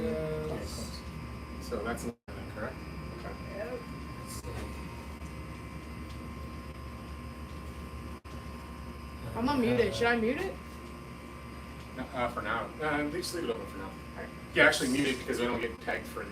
Yes. So that's 11, correct? Okay. Yep. I'm unmuted. Should I mute it? No, for now. Just leave it open for now. Alright. You actually mute it because we don't get tagged for the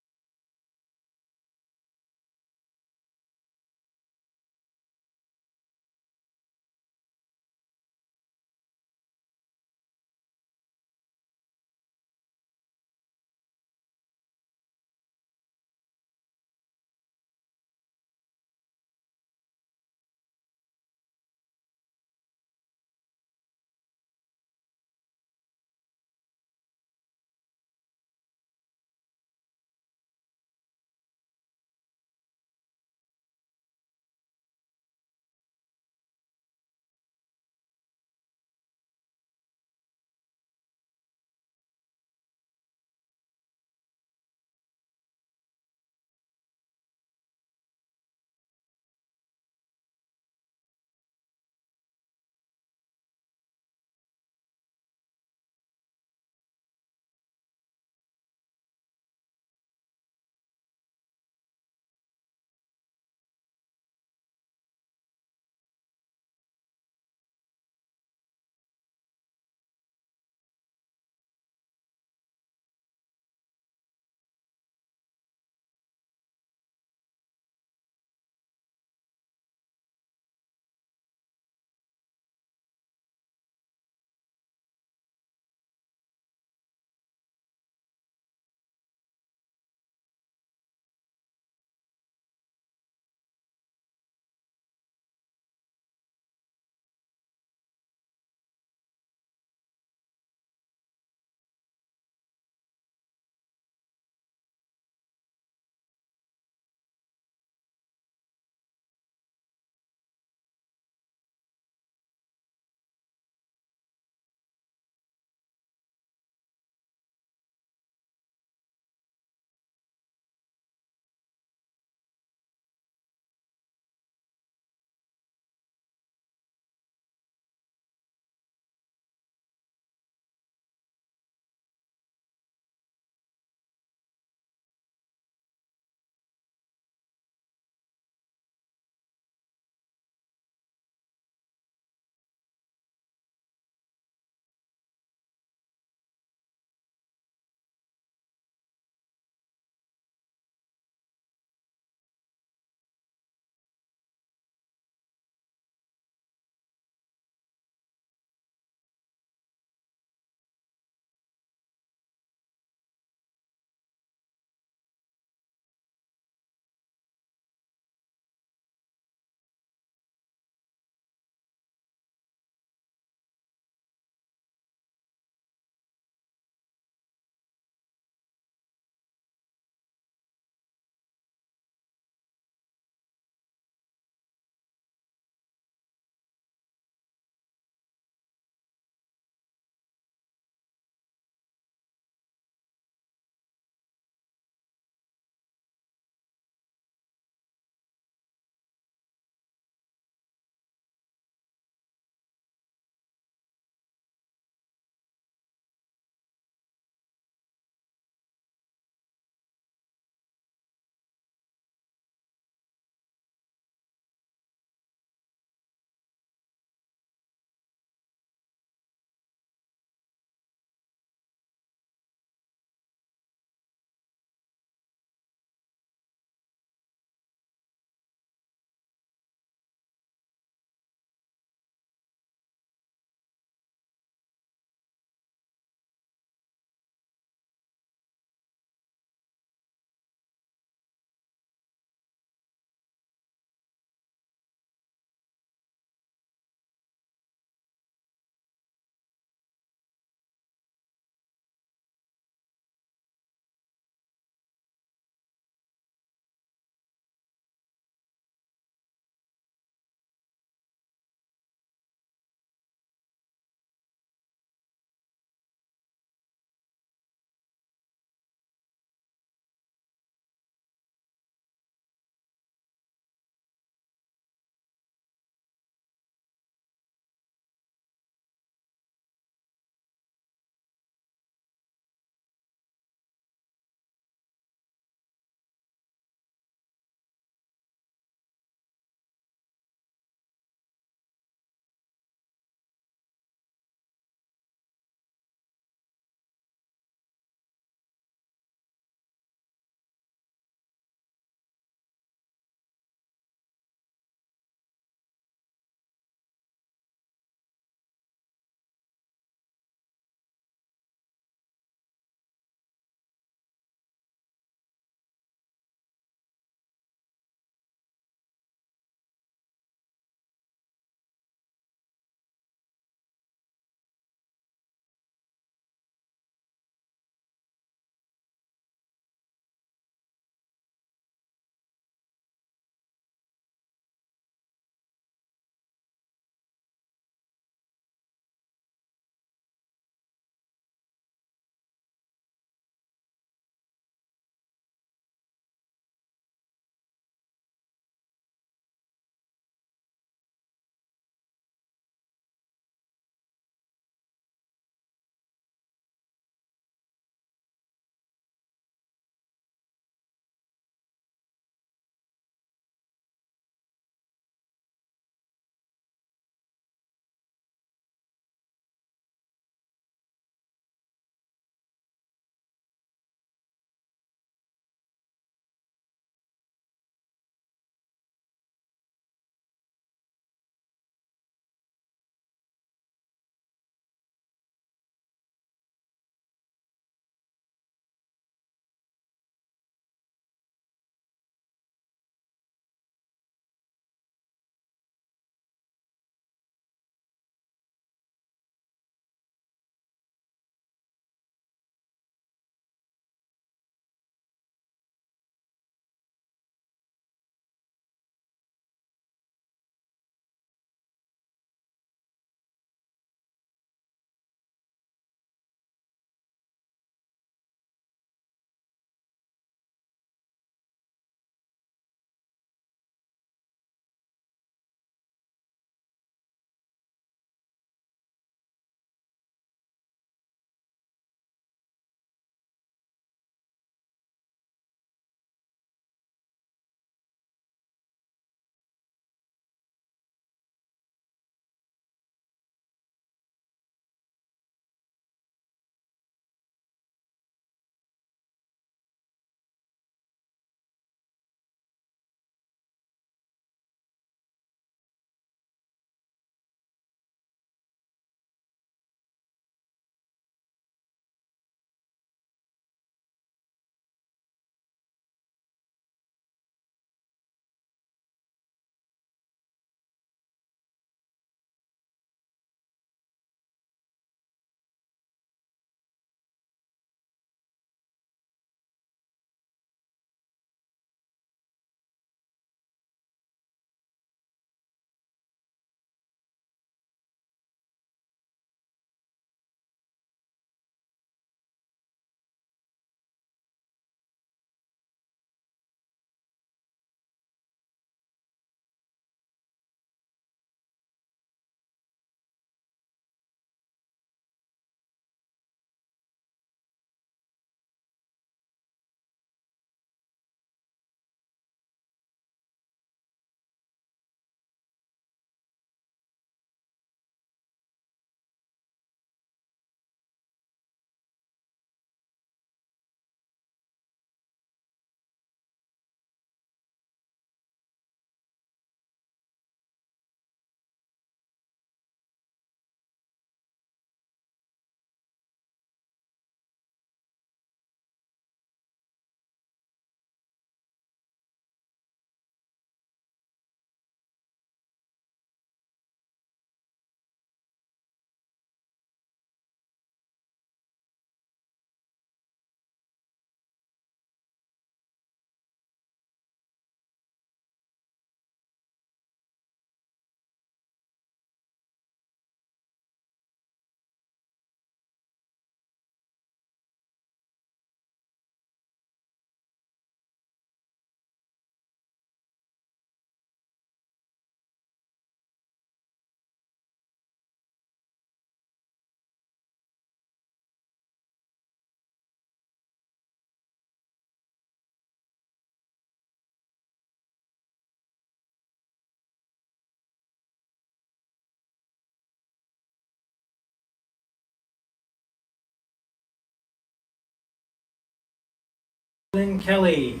Kelly.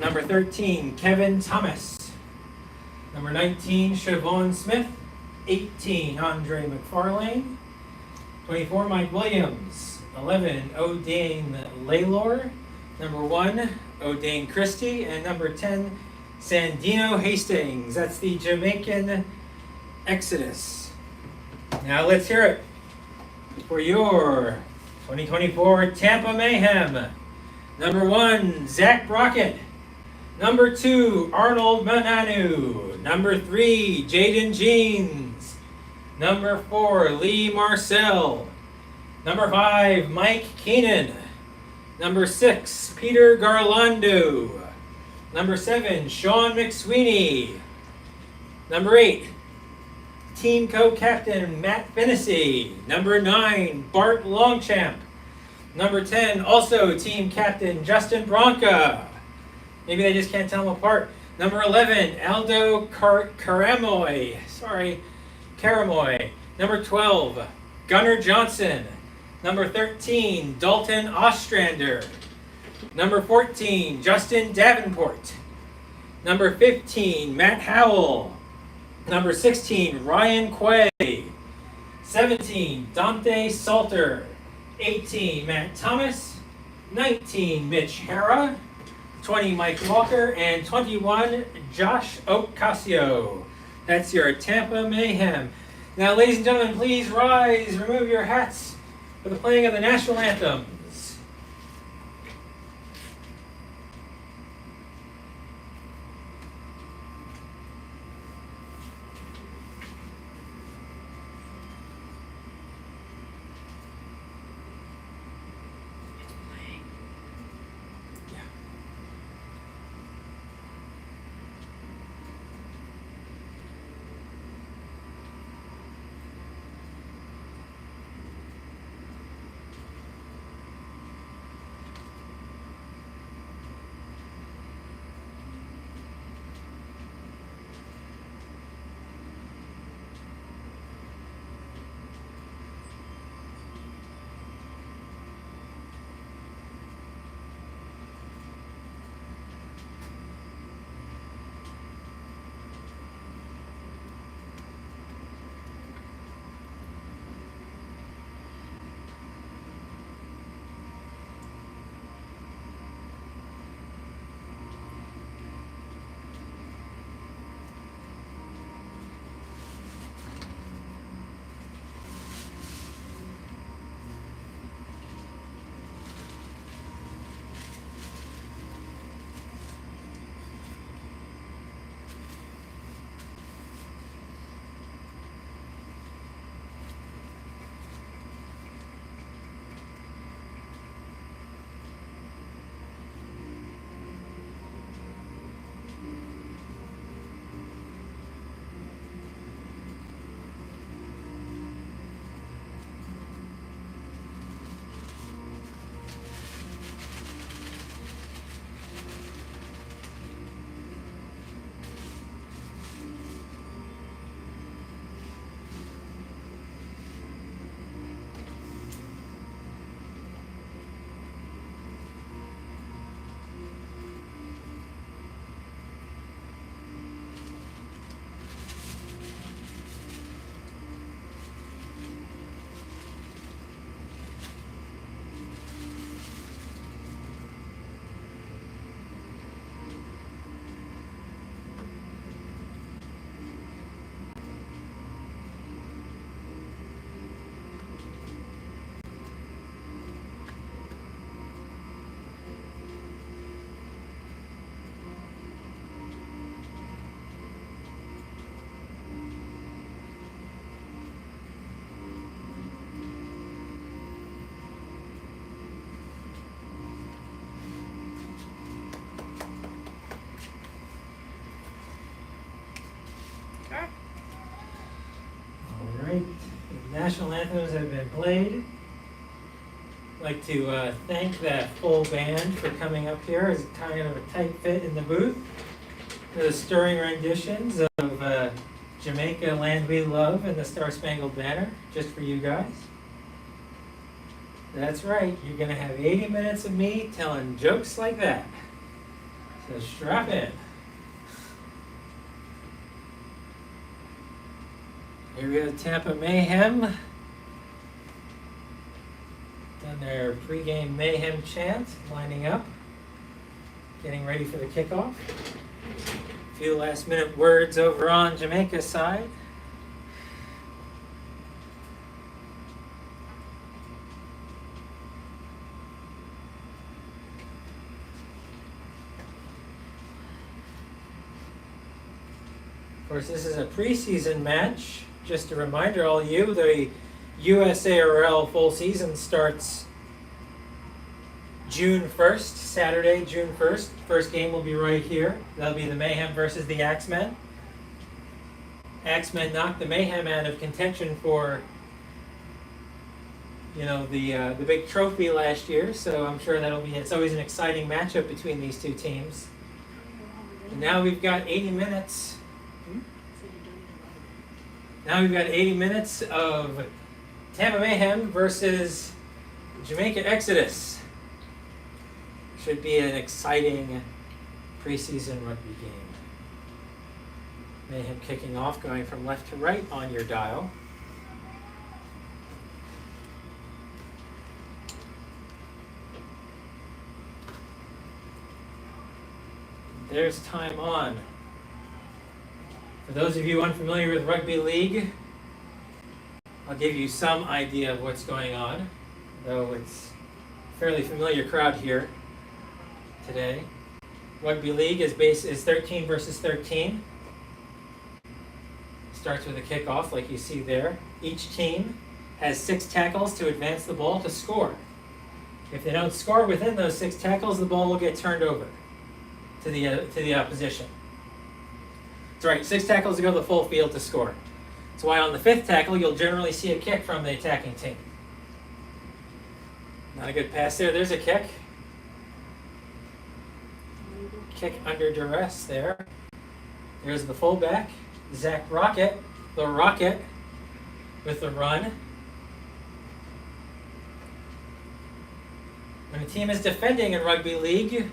Number 13, Kevin Thomas. Number 19, Siobhan Smith. 18, Andre McFarlane. 24, Mike Williams. 11, O'Dane Laylor. Number 1, O'Dane Christie. And number 10, Sandino Hastings. That's the Jamaican Exodus. Now let's hear it for your 2024 Tampa Mayhem. Number 1, Zach Brockett. Number 2, Arnold Mananu. Number 3, Jaden Jeans. Number 4, Lee Marcel. Number 5, Mike Keenan. Number 6, Peter Garlando. Number 7, Sean McSweeney. Number 8, Team Co-Captain Matt Finnessy. Number 9, Bart Longchamp. Number 10, also Team Captain Justin Bronca. Maybe they just can't tell them apart. Number 11, Aldo Caramoy. Caramoy. Number 12, Gunnar Johnson. Number 13, Dalton Ostrander. Number 14, Justin Davenport. Number 15, Matt Howell. Number 16, Ryan Quay. 17, Dante Salter. 18, Matt Thomas. 19, Mitch Hara. 20, Mike Walker. And 21, Josh Ocasio. That's your Tampa Mayhem. Now, ladies and gentlemen, please rise, remove your hats for the playing of the national anthems. Alright, the national anthems have been played. I'd like to thank that full band for coming up here. It's kind of a tight fit in the booth. The stirring renditions of Jamaica, Land We Love, and the Star Spangled Banner, just for you guys. That's right. You're going to have 80 minutes of me telling jokes like that. So strap in. Here we go, Tampa Mayhem. Done their pregame mayhem chant, lining up, getting ready for the kickoff. A few last minute words over on Jamaica's side. Of course, this is a preseason match. Just a reminder, all you, the USARL full season starts June 1st, Saturday, June 1st. First game will be right here. That'll be the Mayhem versus the Axemen. Axemen knocked the Mayhem out of contention for, the big trophy last year. So I'm sure it's always an exciting matchup between these two teams. And now we've got 80 minutes. Now we've got 80 minutes of Tampa Mayhem versus Jamaica Exodus. Should be an exciting preseason rugby game. Mayhem kicking off, going from left to right on your dial. There's time on. For those of you unfamiliar with rugby league, I'll give you some idea of what's going on, though it's a fairly familiar crowd here today. Rugby league is 13 versus 13. Starts with a kickoff like you see there. Each team has 6 tackles to advance the ball to score. If they don't score within those 6 tackles, the ball will get turned over to the opposition. That's right, 6 tackles to go the full field to score. That's why on the 5th tackle, you'll generally see a kick from the attacking team. Not a good pass there. There's a kick. Kick under duress there. There's the fullback, Zach Rocket, the Rocket, with the run. When a team is defending in rugby league,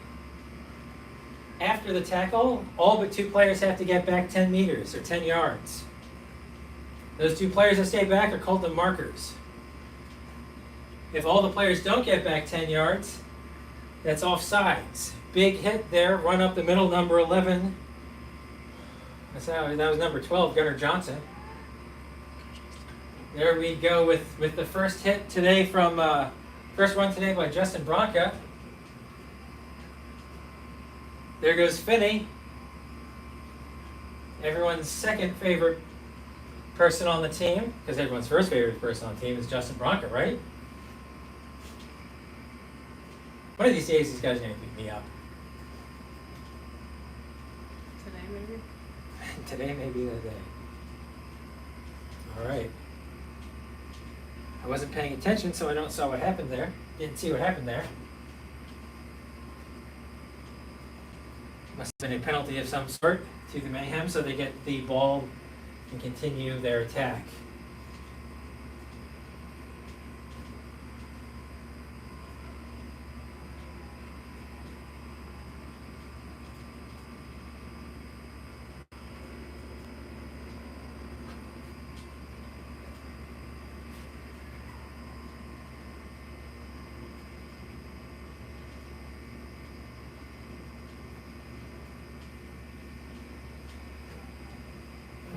after the tackle, all but 2 players have to get back 10 meters or 10 yards. Those 2 players that stay back are called the markers. If all the players don't get back 10 yards, that's offsides. Big hit there, run up the middle, number 11. That was number 12, Gunnar Johnson. There we go with the first hit today first run today by Justin Bronca. There goes Finney, everyone's second favorite person on the team, because everyone's first favorite person on the team is Justin Bronca, right? One of these days, these guys are going to beat me up. Today, maybe? Today may be the day. All right. I wasn't paying attention, so I don't saw what happened there. Didn't see what happened there. Must have been a penalty of some sort to the Mayhem, so they get the ball and continue their attack.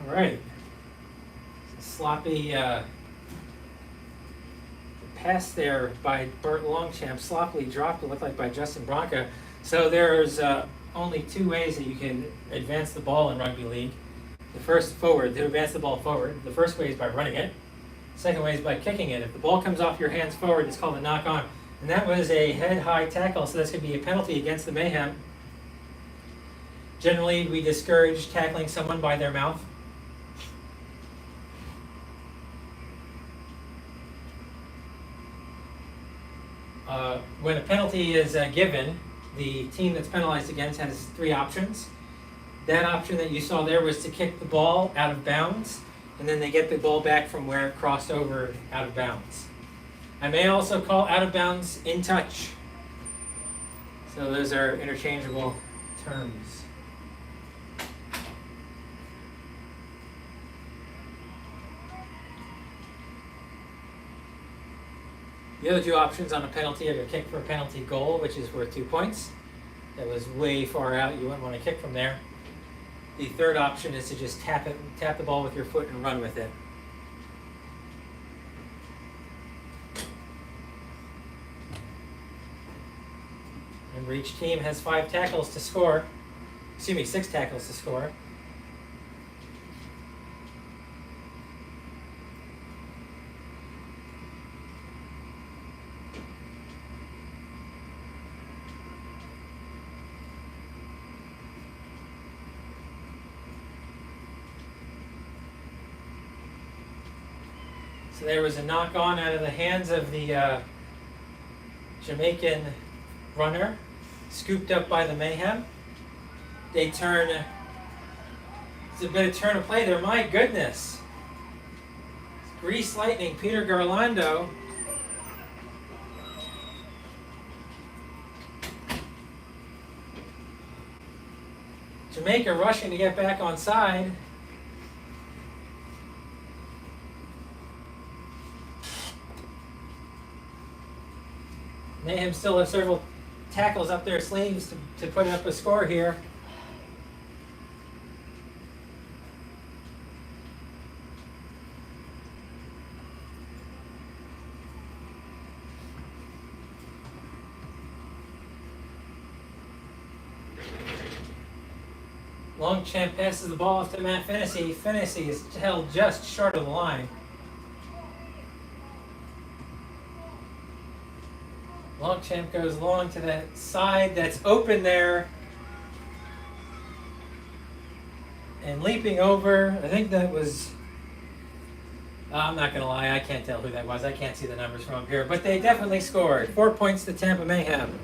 All right. Sloppy pass there by Bert Longchamp, sloppily dropped, it looked like, by Justin Bronca. So there's only 2 ways that you can advance the ball in rugby league. The first, forward, to advance the ball forward. The first way is by running it. The second way is by kicking it. If the ball comes off your hands forward, it's called a knock-on. And that was a head-high tackle, so that's going to be a penalty against the Mayhem. Generally, we discourage tackling someone by their mouth. When a penalty is given, the team that's penalized against has 3 options. That option that you saw there was to kick the ball out of bounds, and then they get the ball back from where it crossed over out of bounds. I may also call out of bounds in touch. So those are interchangeable terms. The other two options on a penalty are to kick for a penalty goal, which is worth 2 points. That was way far out. You wouldn't want to kick from there. The third option is to just tap the ball with your foot and run with it. Remember, each team has 5 tackles to score. 6 tackles to score. So there was a knock on out of the hands of the Jamaican runner, scooped up by the Mayhem. They turn. It's a bit of turn of play there. My goodness. Grease Lightning, Peter Garlando. Jamaica rushing to get back on side. Mayhem still have several tackles up their sleeves to put up a score here. Longchamp passes the ball off to Matt Fennessy. Fennessy is held just short of the line. Longchamp goes long to that side that's open there. And leaping over, I think that was, I'm not going to lie, I can't tell who that was. I can't see the numbers from up here. But they definitely scored. 4 points to Tampa Mayhem.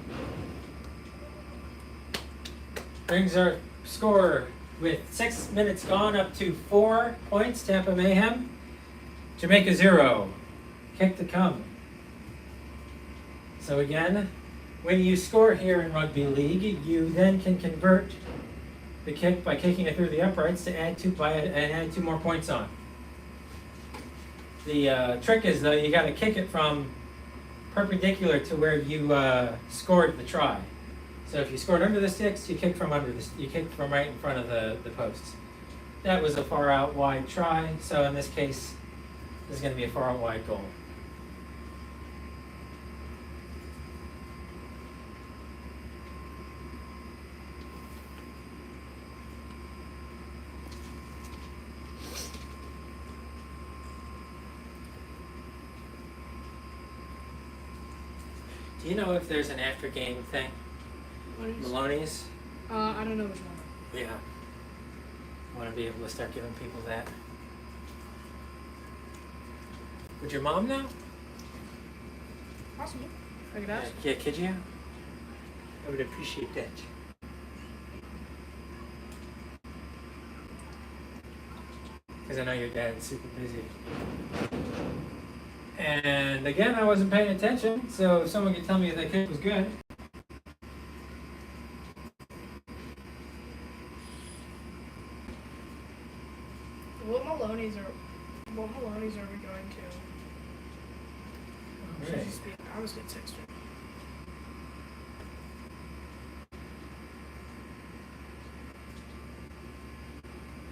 Brings our score with 6 minutes gone up to 4 points, Tampa Mayhem. Jamaica 0. Kick to come. So again, when you score here in Rugby League, you then can convert the kick by kicking it through the uprights to add 2 more points on. The trick is, though, you got to kick it from perpendicular to where you scored the try. So if you scored under the sticks, you kick from you kick from right in front of the posts. That was a far out wide try, so in this case, this is going to be a far out wide goal. Do you know if there's an after game thing? Maloney's? I don't know which one. Yeah. I want to be able to start giving people that. Would your mom know? Possible. I could ask. Yeah, could you? I would appreciate that. Because I know your dad's super busy. And again, I wasn't paying attention, so if someone could tell me if that kick was good. What Maloney's are we going to? Okay. I was getting 6.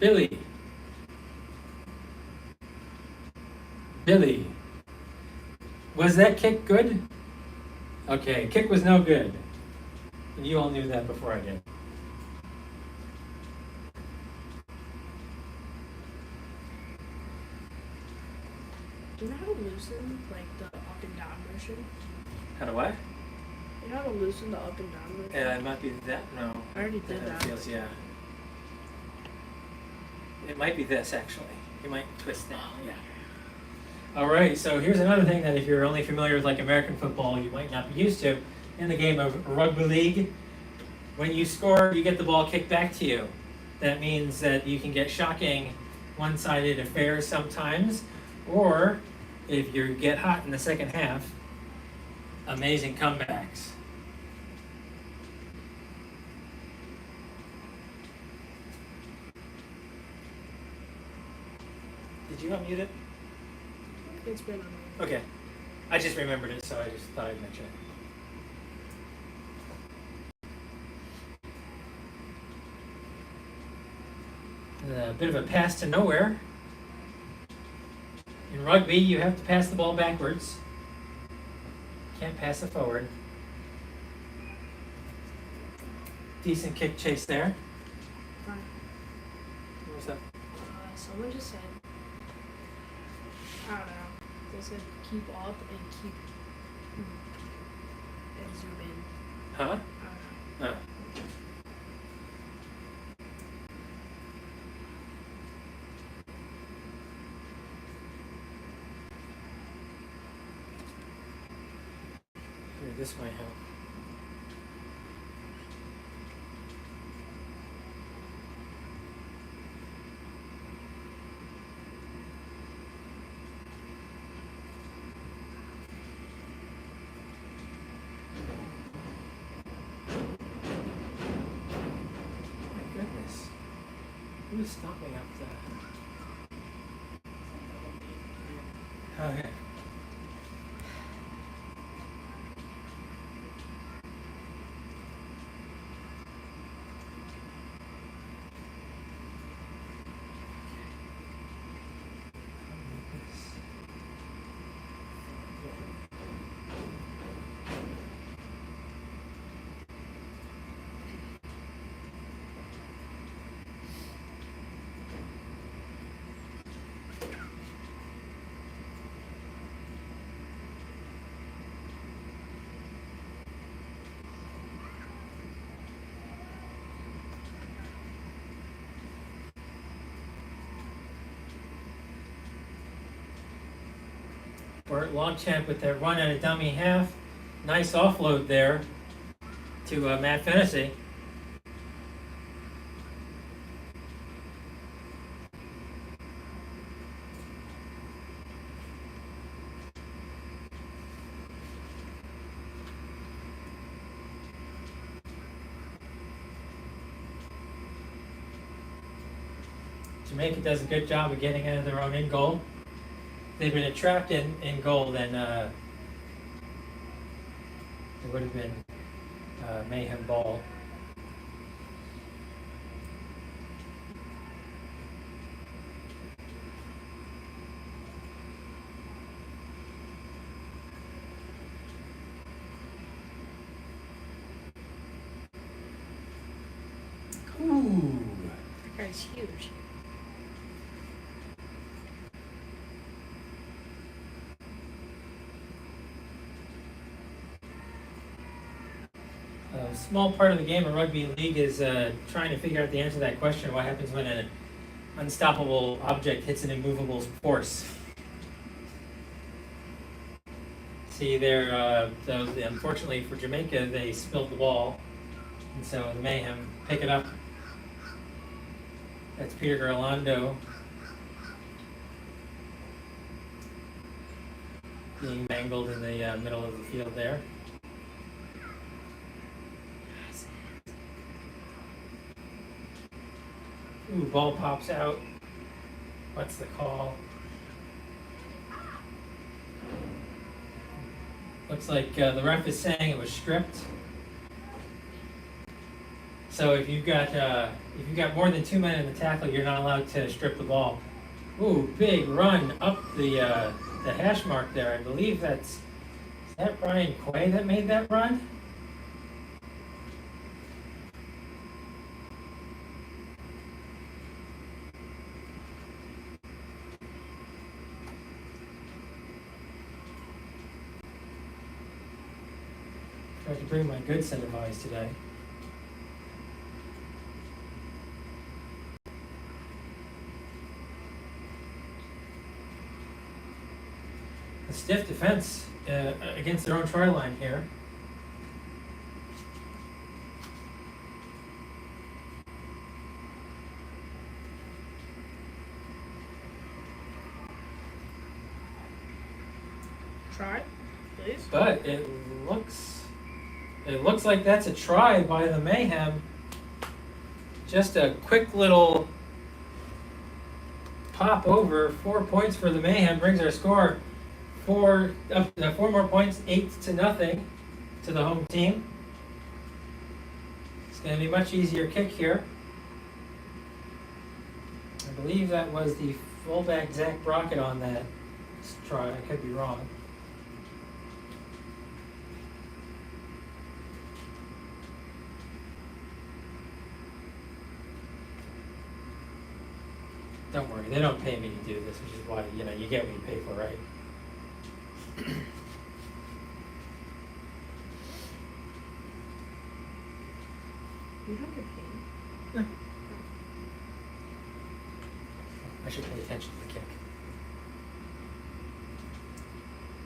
Billy. Was that kick good? Okay, kick was no good. And you all knew that before I did. Do you know how to loosen like the up and down motion? How do I? You know how to loosen the up and down motion? Yeah, it might be that. No. I already did that. Feels, yeah. It might be this actually. You might twist that. Yeah. All right. So here's another thing that if you're only familiar with like American football, you might not be used to. In the game of rugby league, when you score, you get the ball kicked back to you. That means that you can get shocking one-sided affairs sometimes, or if you get hot in the second half, amazing comebacks. Did you unmute it? It's been on. Okay. I just remembered it, so I just thought I'd mention it. A bit of a pass to nowhere. In rugby, you have to pass the ball backwards. Can't pass it forward. Decent kick chase there. Fine. What was that? Someone just said, I don't know. They said keep up and keep and zoom in. Huh? I don't know. Oh. Here, this might help. Goodness. Who's stopping up that? Okay. Bert Longchamp with that run at a dummy half. Nice offload there to Matt Fennessy. Jamaica does a good job of getting out of their own end goal. They've been trapped in goal, then it would have been Mayhem ball. Ooh. That guy's huge. A small part of the game of rugby league is trying to figure out the answer to that question: what happens when an unstoppable object hits an immovable force? See there, unfortunately for Jamaica, they spilled the ball, and so the Mayhem pick it up. That's Peter Gerlando being mangled in the middle of the field there. Ooh, ball pops out. What's the call? Looks like the ref is saying it was stripped. So if you've got more than 2 men in the tackle, you're not allowed to strip the ball. Ooh, big run up the hash mark there. I believe is that Brian Quay that made that run? Tried to bring my good set of eyes today. A stiff defense against their own try line here. Try, please. But it looks like that's a try by the Mayhem. Just a quick little pop over. 4 points for the Mayhem brings our score four more points, 8-0 to the home team. It's going to be a much easier kick here. I believe that was the fullback Zach Brockett on that try. I could be wrong. Don't worry, they don't pay me to do this, which is why, you get what you pay for, right? You don't get paid. I should pay attention to the kick.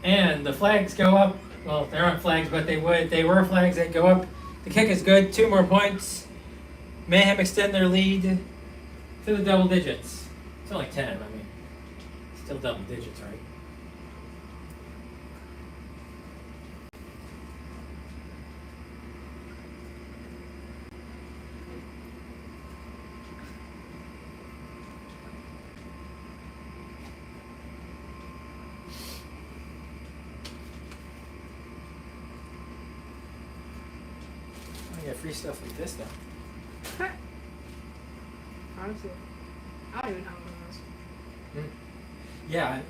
And the flags go up. Well, there aren't flags, but they were flags that go up. The kick is good, 2 more points. Mayhem extend their lead to the double digits. It's only 10, I mean, still double digits, right? I get free stuff like this, though. Honestly, I don't even have one of those. Yeah,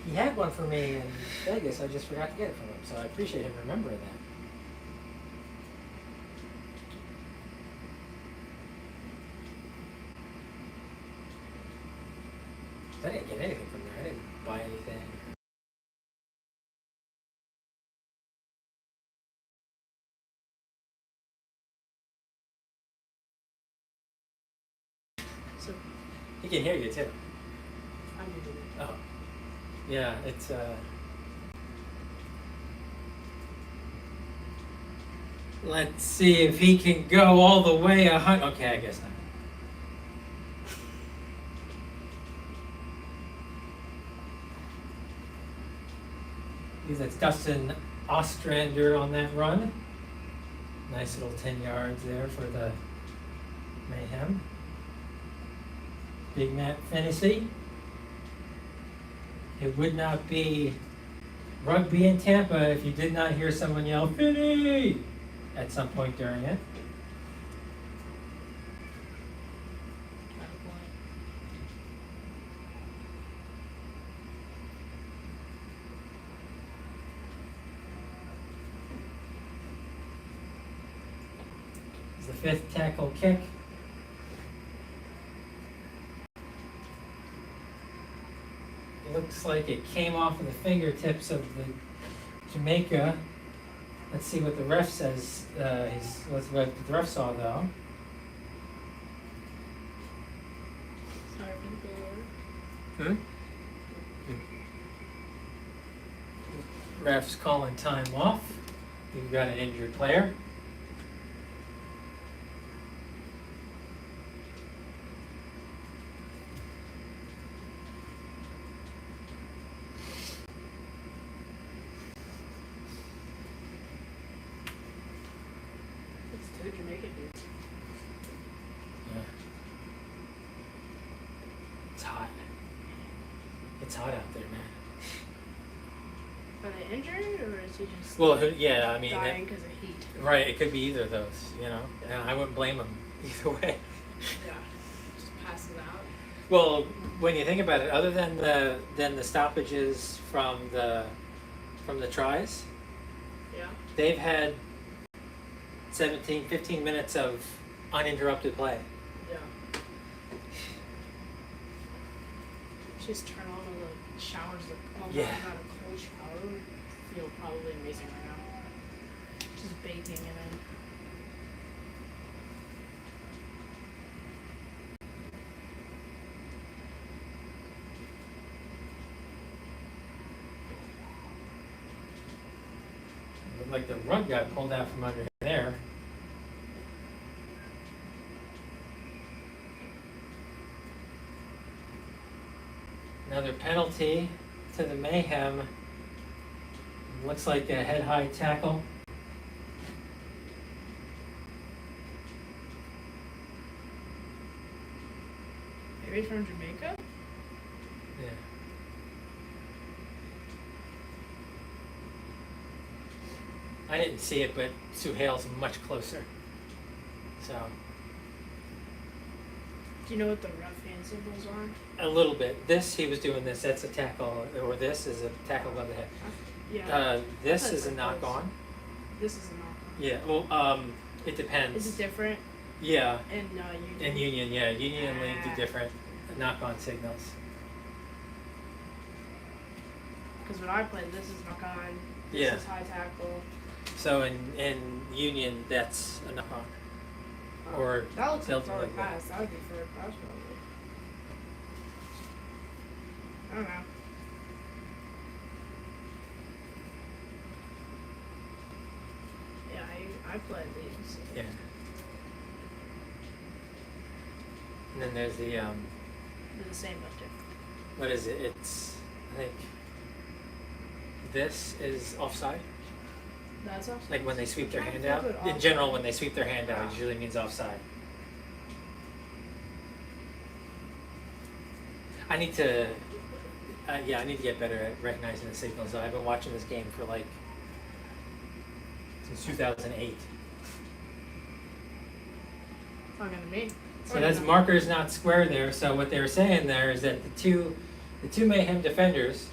he had one for me in Vegas. I just forgot to get it from him, so I appreciate him remembering that. I didn't get anything from there. I didn't buy anything. So He can hear you too. I muted it. Oh, yeah, it's Let's see if he can go all the way 100. Okay, I guess not. That's Dustin Ostrander on that run. Nice little 10 yards there for the Mayhem. Big Matt Fennessy. It would not be rugby in Tampa if you did not hear someone yell, "Finney!" at some point during it. It's the 5th tackle kick. It looks like it came off of the fingertips of the Jamaica. Let's see what the ref says. What the ref saw, though. Sorry for the door. Ref's calling time off. We've got an injured player. It's 2 Jamaican dudes. Yeah. It's hot. It's hot out there, man. Are they injured or is he just Well, yeah, I mean, dying because of heat? right, it could be either of those, and I wouldn't blame him either way. Yeah. Just passes out. Well, when you think about it, other than the stoppages from the tries, Yeah. they've had 15 minutes of uninterrupted play. Yeah. Just turn on all the showers. Yeah. Not a cold shower. Feel probably amazing right now. Just bathing in it. Looked like the rug got pulled out from under there. Another penalty to the Mayhem. Looks like a head-high tackle. Maybe from Jamaica? Yeah. I didn't see it, but Suhail's much closer. So, Do you know what the rough hand symbols are? a little bit. This, he was doing this, that's a tackle, or this is a tackle above the head. Yeah. This That's is a like knock this. on. This is a knock on. Yeah, well, it depends. Is it different Yeah, in Union? and Union, yeah, Union and League do different knock-on signals. Because when I played, this is knock on. This Yeah. is high tackle. So in Union, that's a knock-on. Or that looks like something forward like that. pass. That would be forward pass probably. I don't know. Yeah, I played these. Yeah. And then there's the They're the same but different. what is it? It's, I think, this is offside. That's offside. Like when they sweep their I'm hand trying out. to flip it In general, offside. when they sweep their hand out, it Yeah. usually means offside. I need to, I need to get better at recognizing the signals. I've been watching this game for like since 2008. Talking to me. So that's marker's not square there. So what they were saying there is that the two Mayhem defenders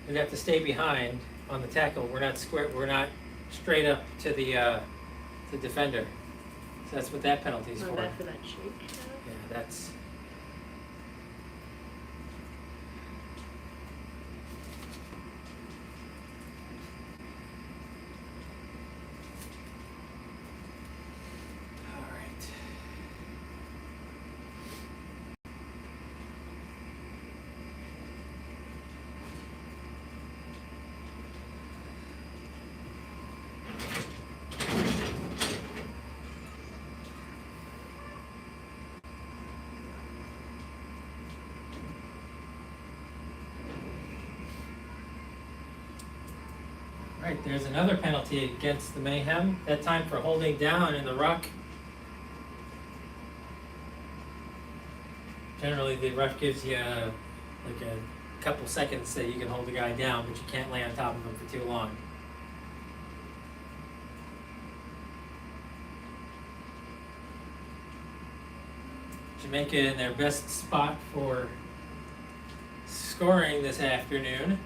would have to stay behind on the tackle. We're not square. We're not straight up to the defender. So that's what that penalty is For for. that shake. Yeah, that's. All right. Right, there's another penalty against the Mayhem, that time for holding down in the ruck. Generally, the ref gives you like a couple seconds that you can hold the guy down, but you can't lay on top of him for too long. Jamaica in their best spot for scoring this afternoon.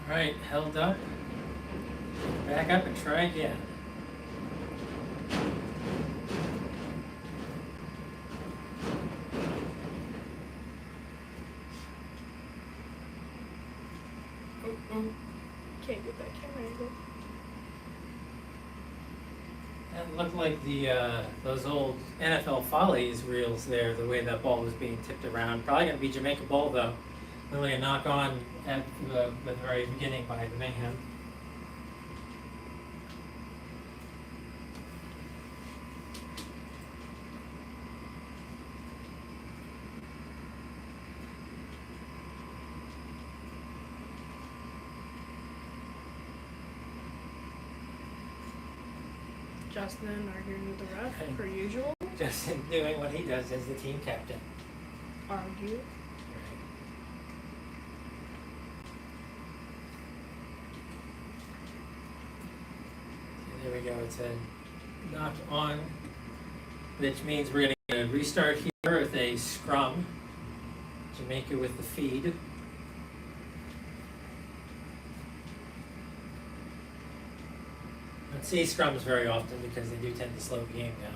All right, held up. Back up and try again. Can't get that camera angle. That looked like the those old NFL Follies reels there, the way that ball was being tipped around. Probably going to be Jamaica ball though. Really a knock on at the very beginning by the Mayhem. Justin arguing with the ref, per usual. Justin doing what he does as the team captain. Argue. There we go, it's a knock on, which means we're going to restart here with a scrum. Jamaica with the feed. Don't see scrums very often because they do tend to slow the game down.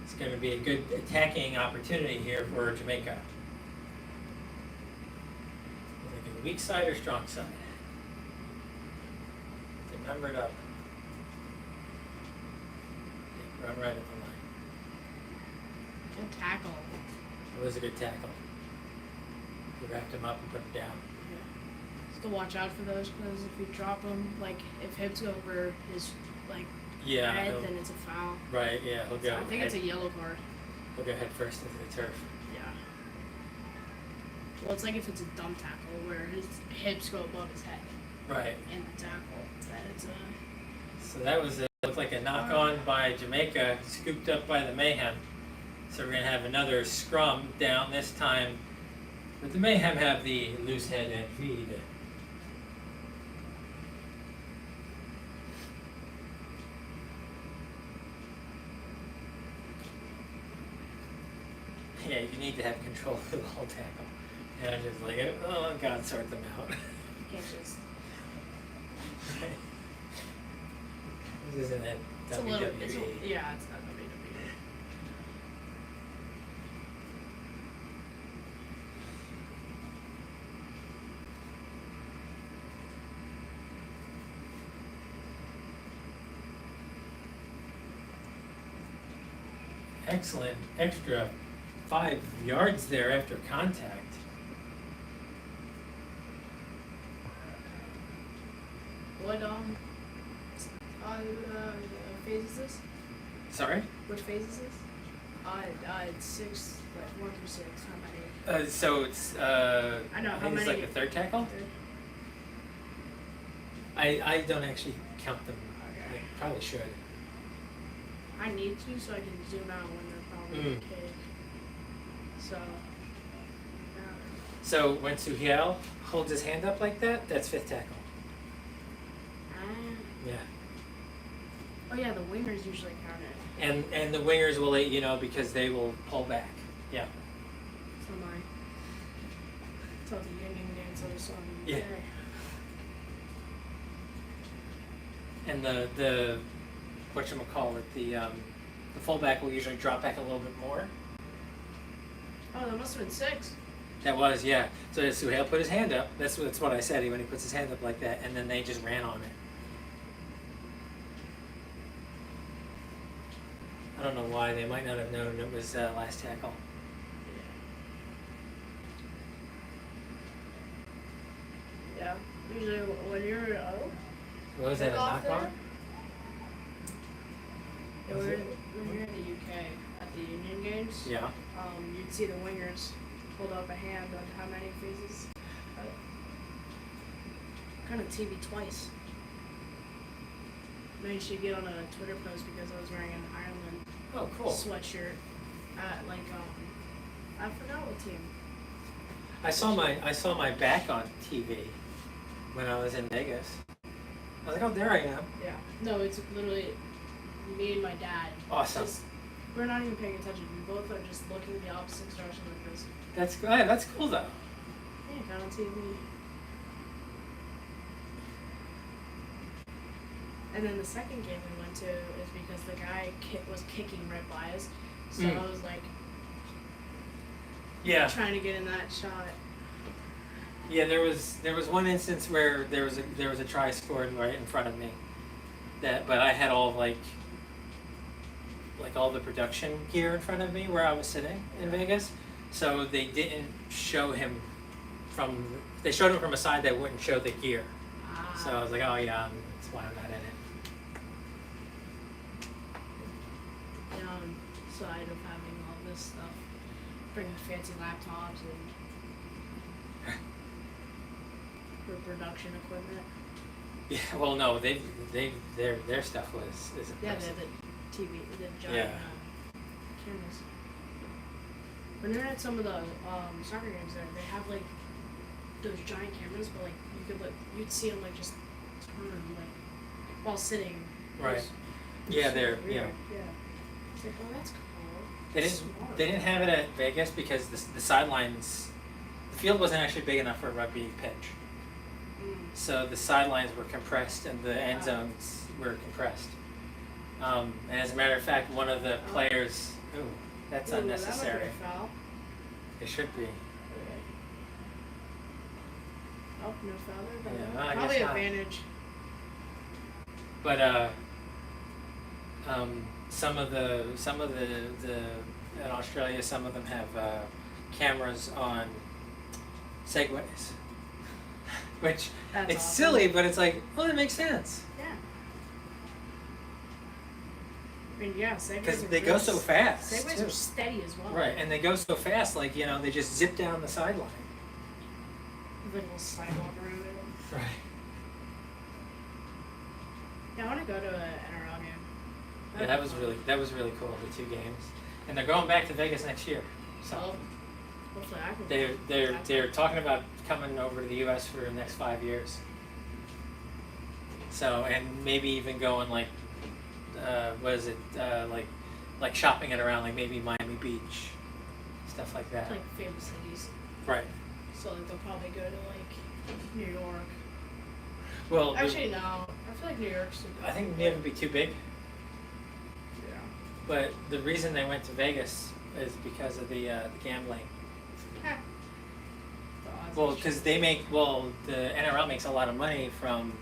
It's going to be a good attacking opportunity here for Jamaica. Like a weak side or strong side? They numbered up. Run right at the line. Good tackle. It was a good tackle. wrapped him up and put him down. Just to watch out for those, because if you drop him, like if hips go over his like Yeah. head, then it's a foul. Right. Yeah. He'll go. I think it's a yellow card. He'll go head first into the turf. Yeah. Well, it's like if it's a dump tackle where his hips go above his head Right. in the tackle. That it's a. So that was looked like a knock on by Jamaica, scooped up by the Mayhem. So we're gonna have another scrum down this time. But the Mayhem have the loose head and feed. Yeah, you need to have control of the whole tackle. And I'm just like, oh God, sort them out. Can't just. This isn't it. It's a little. It's WWE. yeah, it's not WWE. Excellent extra 5 yards there after contact. What phase is this? Sorry? Which phase is this? It's 6, like 1 through 6. How many? So it's I know, I how think it's many- like the third tackle. Third? I don't actually count them. Okay. I probably should. I need to so I can zoom out when they're probably Mm. kick. So. So when Suhiel holds his hand up like that, that's fifth tackle. Yeah. Oh yeah, the wingers usually count it. And the wingers will let you know because they will pull back. Yeah. So my. It's all the yin and yang of the song. Yeah. And the whatchamacallit, the fullback will usually drop back a little bit more. Oh, that must have been 6. That was, yeah. So Suhail put his hand up. That's what I said when he puts his hand up like that, and then they just ran on it. I don't know why. They might not have known it was last tackle. Yeah. Usually when you're What was that, a Kickoff knock on? yeah, Was it? when you're in the UK at the Union Games, Yeah. you'd see the wingers hold up a hand on how many phases. Kind of TV twice. Managed to get on a Twitter post because I was wearing an Ireland Oh, cool. sweatshirt at I forgot what team. I saw my back on TV when I was in Vegas. I was like, oh, there I am. Yeah. No, it's literally me and my dad. Awesome. Just, we're not even paying attention. We both are just looking the opposite direction like this. That's good. That's cool though. Yeah, got on TV. And then the second game we went to is because the guy was kicking right by us. So I was like Yeah. trying to get in that shot. Yeah, there was one instance where there was a try scored right in front of me. But I had all of like all the production gear in front of me where I was sitting in Vegas. So they didn't show him they showed him from a side that wouldn't show the gear. So I was like, oh yeah, that's why I'm not in it. Side of having all this stuff, bringing fancy laptops and for production equipment. Yeah, well no, their stuff is Yeah, impressive. the TV, the giant Yeah. cameras. When they're at some of the soccer games there, they have like those giant cameras, but like you'd see them like just turn like while sitting. Right. It was Yeah, so they're weird. yeah. Yeah. It's like, oh, that's cool. They didn't. Smart. They didn't have it at Vegas because the sidelines, the field wasn't actually big enough for a rugby pitch. So the sidelines were compressed and the end zones were compressed. And as a matter of fact, one of the players. Ooh, that's Ooh, unnecessary. That might be a foul. It should be. Okay. Oh, no foul there. Yeah, But well, I probably guess not. advantage. But some of the in Australia, some of them have cameras on segways. Which, That's it's awesome. silly, but it's like, well, it makes sense. Yeah. I mean, yeah, segways Because are they go so fast, Segways too. are steady as well. Right, and they go so fast, like, you know, they just zip down the sideline. Like a little sidewalk around it. Right. Yeah, I want to go to an NRL game. Yeah, that was really cool, the 2 games. And they're going back to Vegas next year. So Well, hopefully I can. they're talking about coming over to the US for the next 5 years. So, and maybe even going like like shopping it around, like maybe Miami Beach, stuff like that. Like famous cities. Right. So like they'll probably go to like New York. Well, Actually, no. I feel like New York's too big. I think New York would be too big. Yeah. But the reason they went to Vegas is because of the gambling. Heh. The odds Well, are because shit. the NRL makes a lot of money from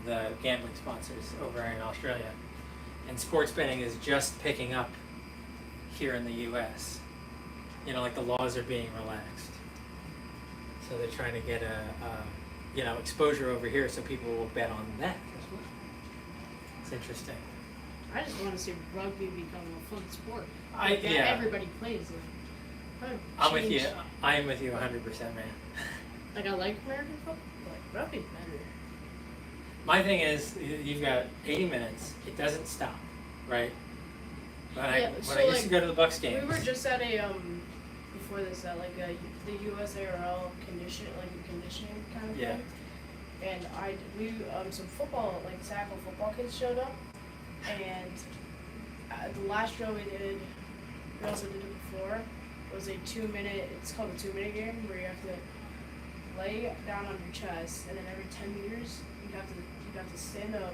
the gambling sponsors over in Australia, and sports betting is just picking up here in the U.S. You know, like the laws are being relaxed, so they're trying to get exposure over here, so people will bet on that as well. It's interesting. I just want to see rugby become a fun sport. I- Like, that yeah. everybody plays. Like, I'm with you. change- I am with you 100%, man. Like I like American football, but like rugby's better. My thing is, you've got 80 minutes. It doesn't stop, right? When I Yeah, when so, I used like, to go to the Bucks games. We were just at a before this at like the USARL conditioning kind of Yeah. thing, and some football like tackle football kids showed up, and the last drill we also did it before, was a 2-minute. It's called a 2-minute game where you have to lay down on your chest, and then every 10 meters you have to stand up,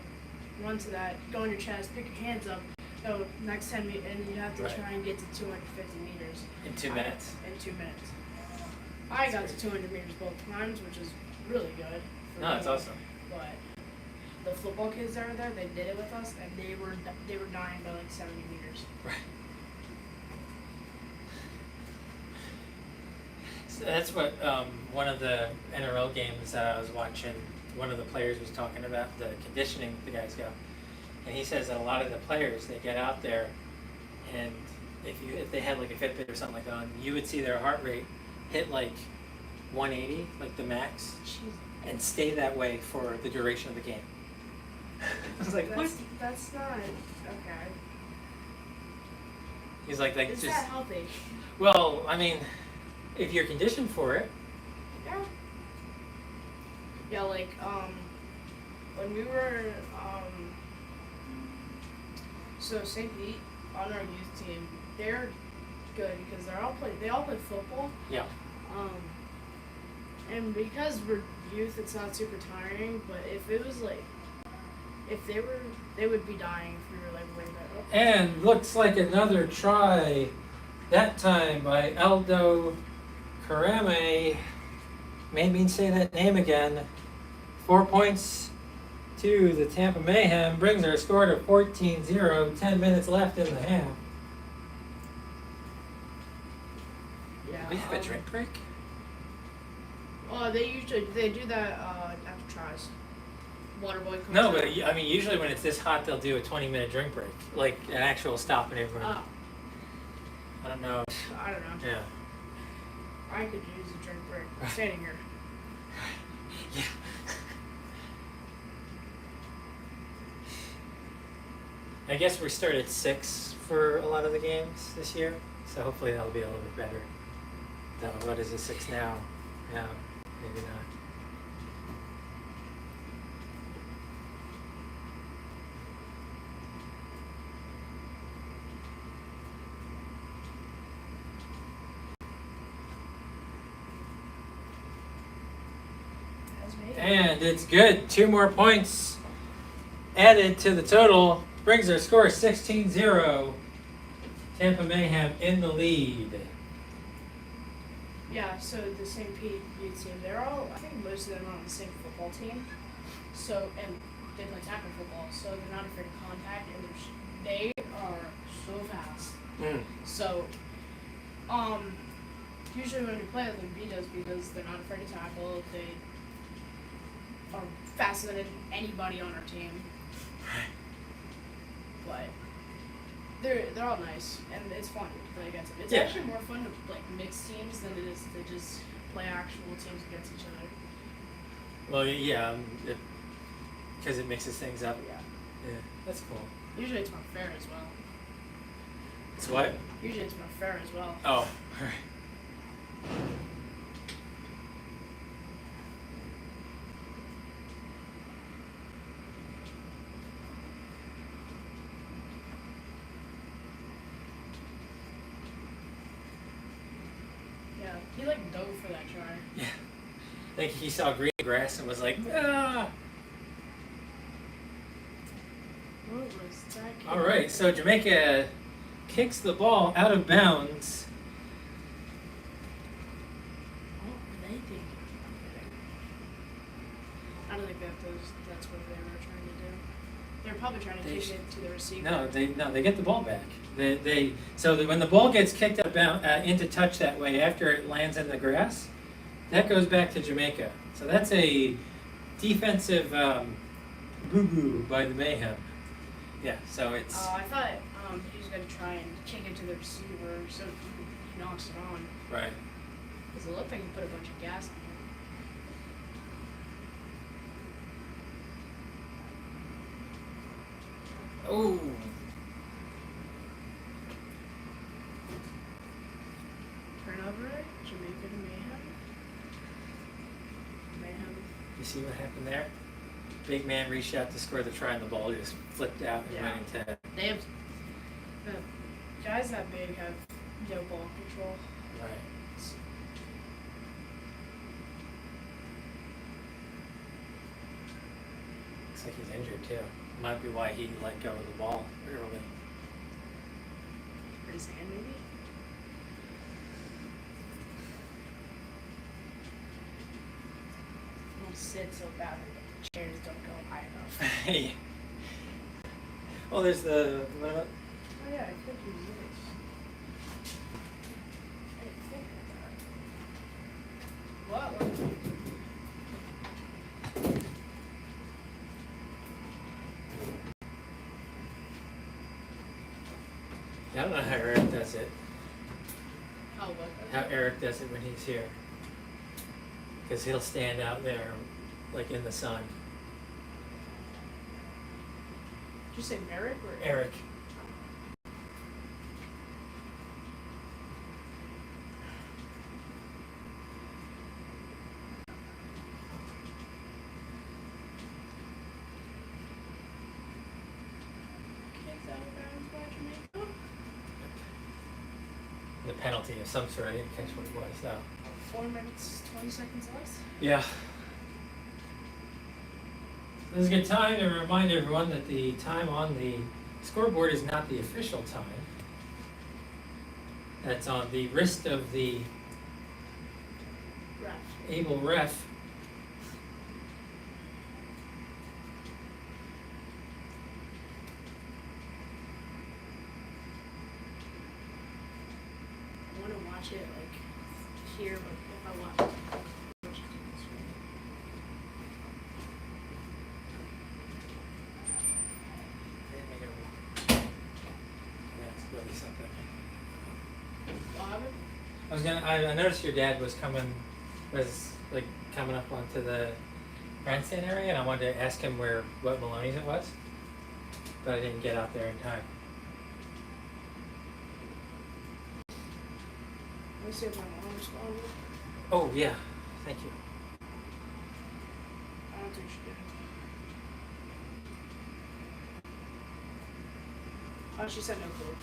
run to that, go on your chest, pick your hands up. So next 10 meters, and you have to Right. try and get to 250 meters. In 2 minutes. In 2 minutes. I got to 200 meters both times, which is really good. For No, it's me. awesome. But the football kids that were there, they did it with us, and they were dying by like 70 meters. Right. So that's what one of the NRL games that I was watching, one of the players was talking about the conditioning the guys go. And he says that a lot of the players, they get out there, and if they had like a Fitbit or something like that on, you would see their heart rate hit like 180, like the max, Jeez. and stay that way for the duration of the game. I was like, what? That's not okay. He's like Is just. that healthy? Well, I mean, if you're conditioned for it. Yeah. Yeah, like when we were so St. Pete on our youth team, they're good because they all play football. Yeah. And because we're youth, it's not super tiring. But if it was like, if they would be dying if we were like way better. And looks like another try, that time by Aldo Karame. Made me say that name again. 4 points to the Tampa Mayhem, brings our score to 14-0, 10 minutes left in the half. Yeah. We have a drink break? Oh, they do that after tries. Waterboy comes No, out. but I mean, usually when it's this hot, they'll do a 20-minute drink break, like an actual stop and everyone. Oh, I don't know. I don't know. Yeah. I could use a drink break. I'm standing here. Yeah. I guess we start at 6 for a lot of the games this year, so hopefully that'll be a little bit better. What is it, 6 now? Yeah, maybe not. That's me. And it's good. 2 more points added to the total. Brings our score 16-0. Tampa Mayhem in the lead. Yeah, so the St. Pete youth team, I think most of them are on the same football team. So, and they play tackle football, so they're not afraid of contact, and they are so fast. Mm. So, usually when we play them, B does because they're not afraid to tackle. They are faster than anybody on our team. But they're all nice and it's fun to play against them. It's actually more fun to like mix teams than it is to just play actual teams against each other. Well, yeah, because it mixes things up. Yeah. Yeah, that's cool. Usually it's more fair as well. It's what? Usually it's more fair as well. Oh, all right. Yeah, he like dove for that try. Yeah. I think he saw green grass and was like, ah. What was that? All right, so Jamaica kicks the ball out of bounds. What were they thinking? I don't think that's what they were trying to do. They were probably trying to kick it to the receiver. No, they get the ball back. When the ball gets kicked out into touch that way after it lands in the grass, that goes back to Jamaica. So that's a defensive boo-boo by the Mayhem. Yeah, so it's... I thought he was going to try and kick it to the receiver so he knocks it on. Right. Because it looked like he put a bunch of gas in it. Oh. Turnover, Jamaica to Mayhem. Mayhem. You see what happened there? Big man reached out to score the try and the ball just flipped out and went into... They have... guys that big have no ball control. Right. Looks like he's injured too. Might be why he let go of the ball early. For his hand, maybe? Don't sit so badly that the chairs don't go high enough. Hey. Well, there's the... Oh yeah, I could use this. I didn't think of that. Wow. I don't know how Eric does it. Oh, what? How Eric does it when he's here. Because he'll stand out there, like in the sun. Did you say Merrick or Eric. Kicked out of bounds by Jamaica? The penalty of some sort. I didn't catch what it was though. 4 minutes, 20 seconds left. Yeah. This is a good time to remind everyone that the time on the scoreboard is not the official time. That's on the wrist of the Ref. able ref. I want to watch it like here, but if I watch it on the screen. I noticed your dad was coming up onto the grandstand area, and I wanted to ask him what Maloney's it was, but I didn't get out there in time. Let me see if my mom's calling me. Oh yeah, thank you. I don't think she did. Oh, she said no clue.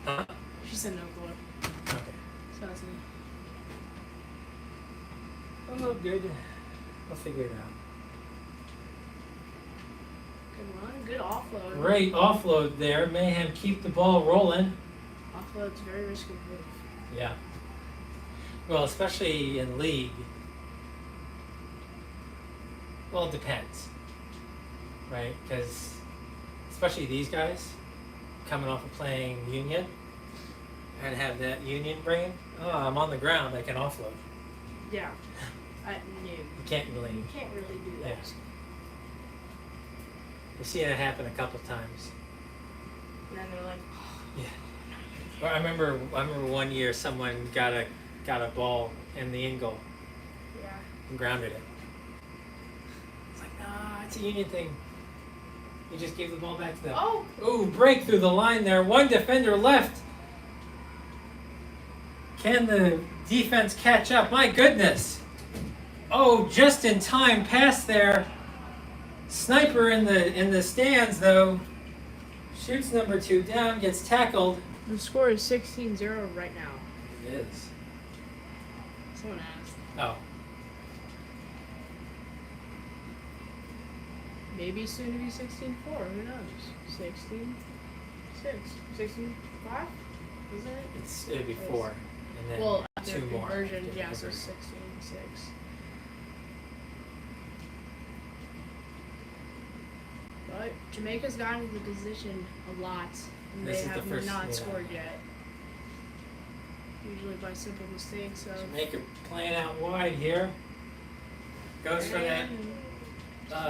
Huh? She said no clue. Okay. So that's me. Oh, good. I'll figure it out. Good run, good offload. Great offload there. Mayhem keep the ball rolling. Offload's a very risky move. Yeah. Well, especially in league. Well, it depends. Right? Because especially these guys coming off of playing Union, and have that union brain. Oh, I'm on the ground. I can offload. Yeah. No. You can't You really. can't really do that. Yeah. I've seen it happen a couple times. And then they're like, Yeah. Well, I remember one year someone got a ball in the in goal yeah. and grounded it. It's like, nah, it's a union thing. You just gave the ball back to them. Oh! Ooh, break through the line there. One defender left. Can the defense catch up? My goodness. Oh, just in time pass there. Sniper in the stands though. Shoots number 2 down, gets tackled. The score is 16-0 right now. It is. Someone asked. Oh. Maybe soon to be 16-4. Who knows? 16-6. 16-5? Isn't it? It'd be 4. And then Well, after 2 more. conversion, after yeah, so conversion. 16-6. But Jamaica's gotten into the position a lot, and This they is the have first- not yeah. squored yet. Usually by simple mistakes. So Jamaica playing out wide here. Goes for that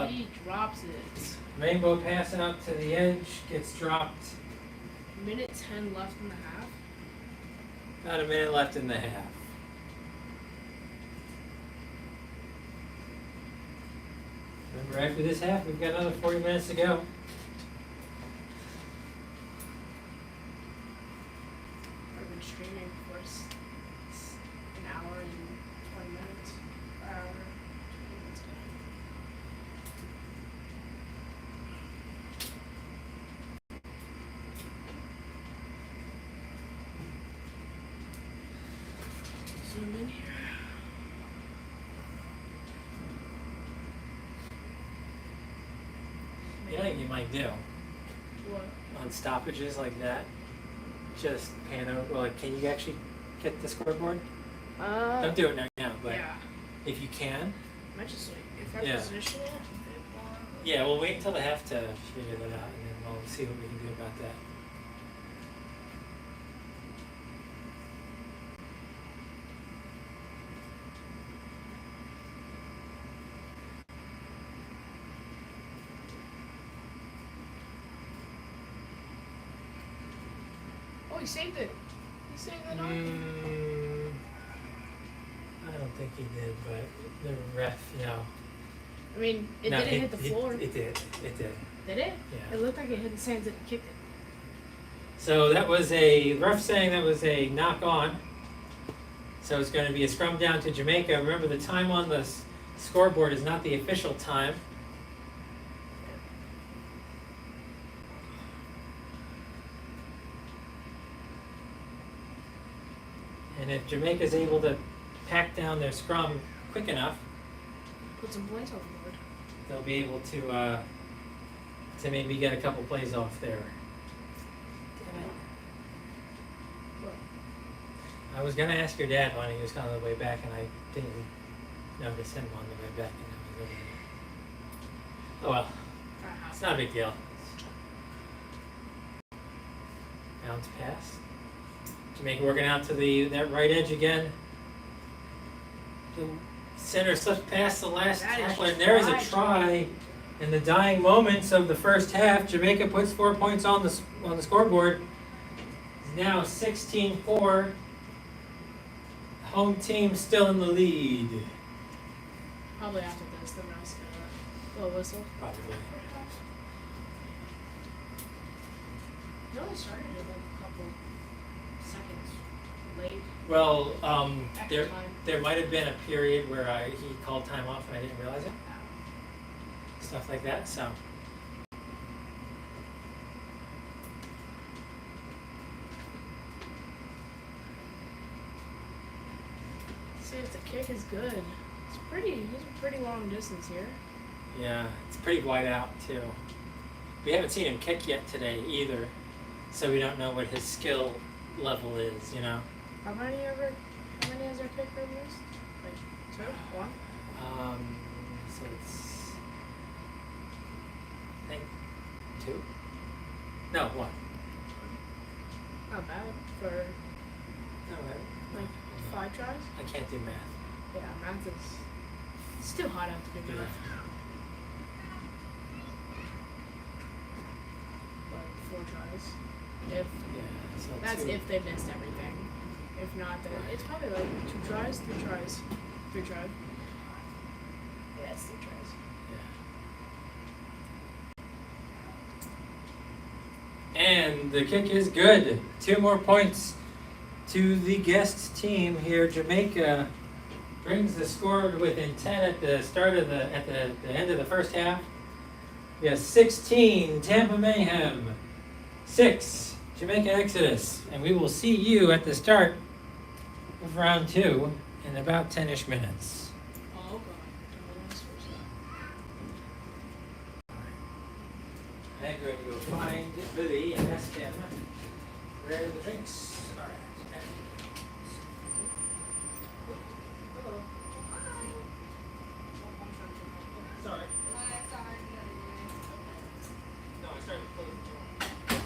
he drops it. rainbow passing up to the edge, gets dropped. Minute 10 left in the half. About a minute left in the half. Remember, after this half, we've got another 40 minutes to go. I've been streaming for an hour and 20 minutes. Hour, 20 minutes. Zoom in here. You know what you might do What? on stoppages like that? Just pan over. Like, can you actually get the scoreboard? Don't do it right now, but Yeah. if you can. Might just like, if I Yeah. position it a bit more. Yeah, we'll wait until the half to figure that out, and then we'll see what we can do about that. Oh, he saved it. He saved it up. I don't think he did, but the ref, I mean, it No, didn't hit the floor. It did. It did. Did it? Yeah. It looked like it hit the sands and kicked it. So that was a ref saying that was a knock on. So it's going to be a scrum down to Jamaica. Remember, the time on the scoreboard is not the official time. And if Jamaica's able to pack down their scrum quick enough, Put some points on the board. they'll be able to maybe get a couple plays off there. What? I was gonna ask your dad when he was on the way back, and I didn't notice him on the way back. And I was over there. Oh well, it's not a big deal. Bounce pass. Jamaica working out to that right edge again. The center slips past the last That is tackler, and there is a try. In the dying moments of the first half, Jamaica puts 4 points on the scoreboard. It's now 16-4. Home team still in the lead. Probably after this, the rest little whistle. Probably. It only started in like a couple seconds late. Well, Extra time. there might have been a period where he called time off and I didn't realize it. Stuff like that, so. See if the kick is good. He's a pretty long distance here. Yeah, it's pretty wide out too. We haven't seen him kick yet today either, so we don't know what his skill level is, How many has our kicker missed? Like 2? 1? So it's, I think, 2? No, 1. Not bad for 5 tries? I can't do math. Yeah, math is. It's too hot out to do math. But 4 tries. If So that's 2. if they missed everything. If not, then it's probably like 2 tries, 3 tries, 3 tries. Yeah, it's 3 tries. And the kick is good. 2 more points to the guest team here. Jamaica brings the score within 10 at the start of the end of the first half. We have 16 Tampa Mayhem, 6 Jamaica Exodus, and we will see you at the start of round 2 in about 10-ish minutes. Oh god. Don't switch that. I'm going to go find Billy and ask him where the drinks are at. Hello. Sorry. No, I started closing the door.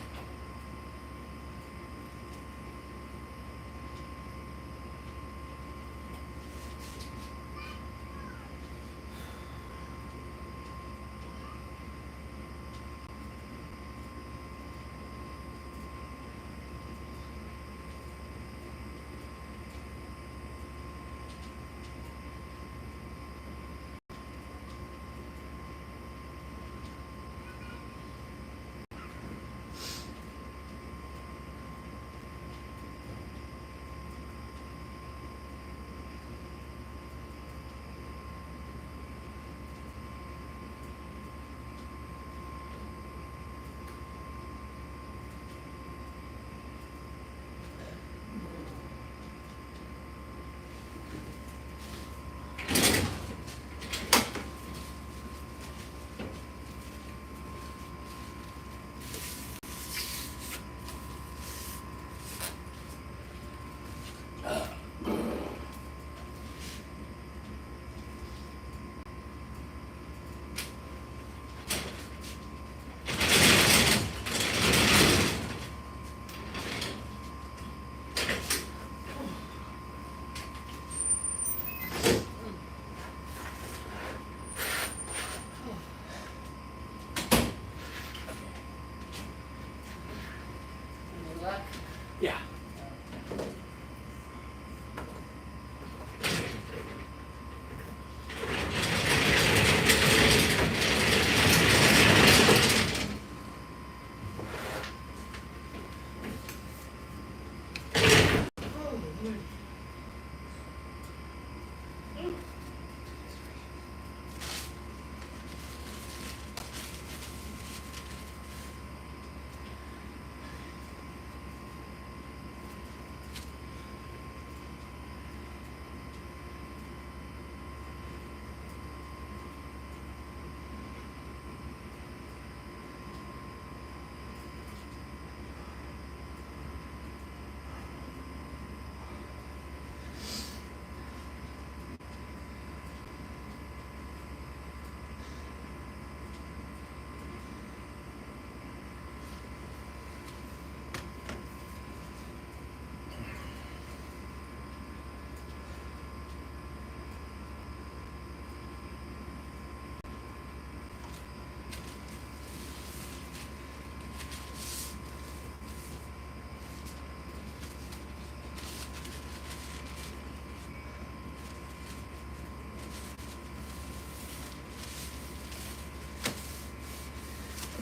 Yeah.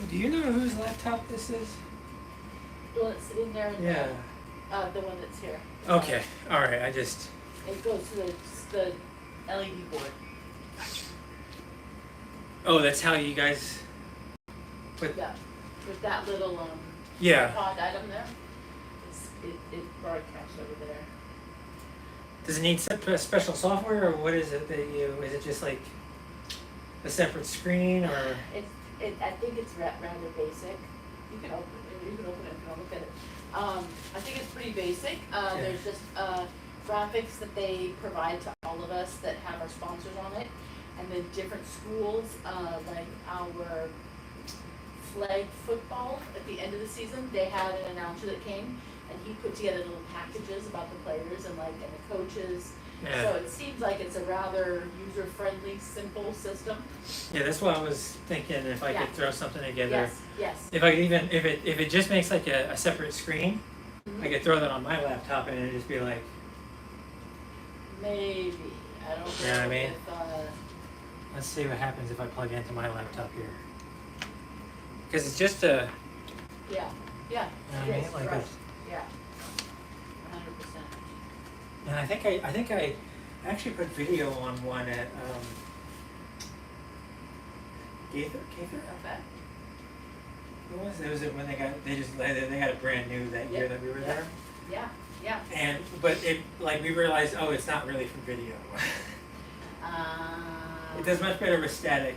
Do you know whose laptop this is? Well, it's sitting there. Yeah. The one that's here. Okay. All right. It goes to the LED board. Oh, that's how you guys. Yeah. With that little Yeah. pod item there. It broadcasts over there. Does it need special software, or what is it that you? Is it just like a separate screen, or? I think it's rather basic. You can open it. You can open it if you want to look at it. I think it's pretty basic. There's just graphics that they provide to all of us that have our sponsors on it, and then different schools, like our flag football at the end of the season. They had an announcer that came, and he put together little packages about the players and like, and the coaches. Yeah. So it seems like it's a rather user-friendly, simple system. Yeah, that's why I was thinking if I Yeah. could throw something together. Yes, yes. If I could even, if it just makes like a separate screen, I could throw that on my laptop and it'd just be like, Maybe, I don't know You know what I mean? if, let's see what happens if I plug into my laptop here. Because it's just a, yeah, you know what I mean? yes, Like right, it's, yeah. 100%. and I think I actually put video on one at Gaither. Okay. What was it? Was it when they got they got it brand new that year Yep, that we were yep. there? Yeah, yeah. And but it like we realized, oh, it's not really from video. It does much better with static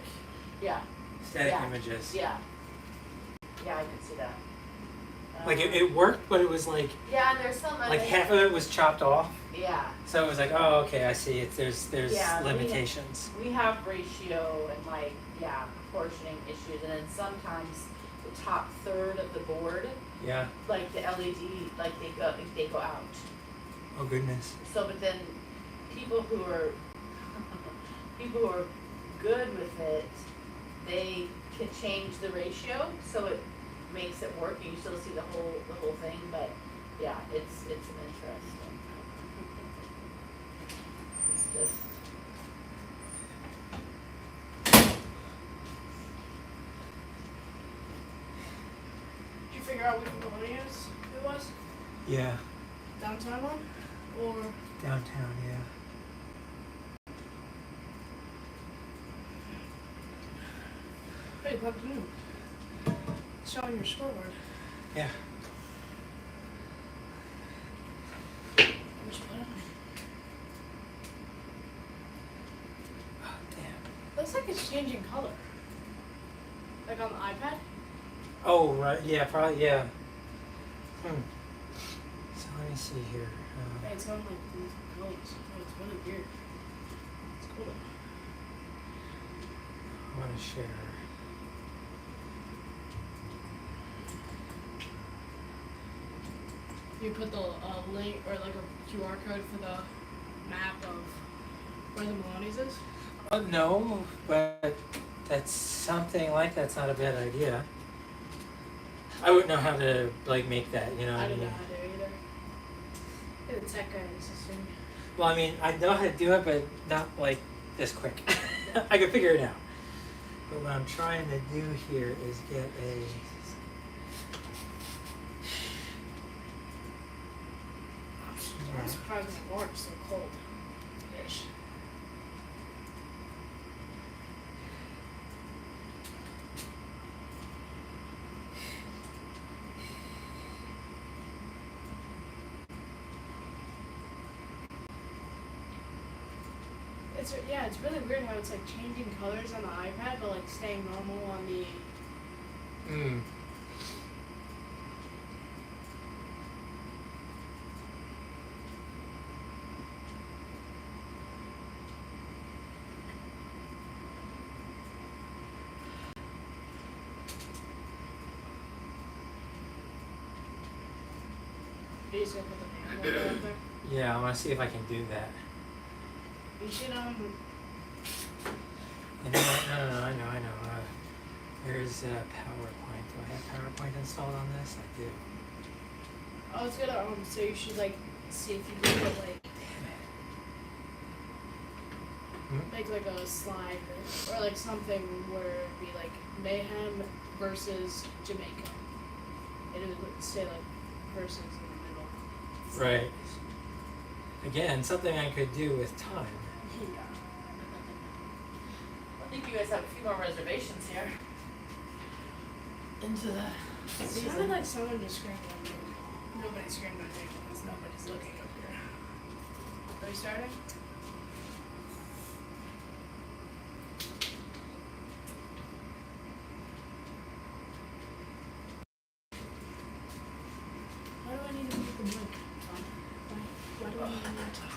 Yeah, static Yeah. images. yeah. Yeah, I can see that. Like it worked, but it was like Yeah, and there's some. like half of it was chopped off. Yeah, So it was like, oh, okay, I see. There's Yeah, limitations. we have ratio and like, yeah, proportioning issues, and then sometimes the top third of the board, Yeah. like the LED, like they go out. Oh goodness. So, but then people who are good with it, they can change the ratio so it makes it work and you still see the whole thing. But yeah, it's an interesting. It's just. Did you figure out which Melonius it was? Yeah. Downtown one? Or Downtown. Yeah. hey, plugged it in. It's showing your scoreboard. Yeah. Which one? Oh damn. Looks like it's changing color. Like on the iPad? Oh right. Yeah. Probably. Yeah. So let me see here. Hey, it's on like these colors. Oh, it's really weird. It's cool though. I want to share. You put the link or like a QR code for the map of where the Melonies is? No, but that's something like that's not a bad idea. I wouldn't know how to like make that, you know what I I don't know mean? how to either. You're the tech guy in this thing. Well, I mean, I know how to do it, but not like this quick. I can figure it out. But what I'm trying to do here is get a. I'm surprised my water's so cold. Ish. It's really weird how it's like changing colors on the iPad but like staying normal on the You just gonna put the name logo up there? Yeah, I want to see if I can do that. You should You know what? No, I know. There's PowerPoint. Do I have PowerPoint installed on this? I do. I was gonna so you should like see if you can put like make like a slide or like something where it'd be like Mayhem versus Jamaica. And it would say like versus in the middle. Right. Again, something I could do with time. Yeah. I think you guys have a few more reservations here. Into the It season. sounded like someone just screamed at me. Nobody's screaming at me because nobody's looking up here. Are you starting? Why do I need to move the mic? Why do I need to move the touch?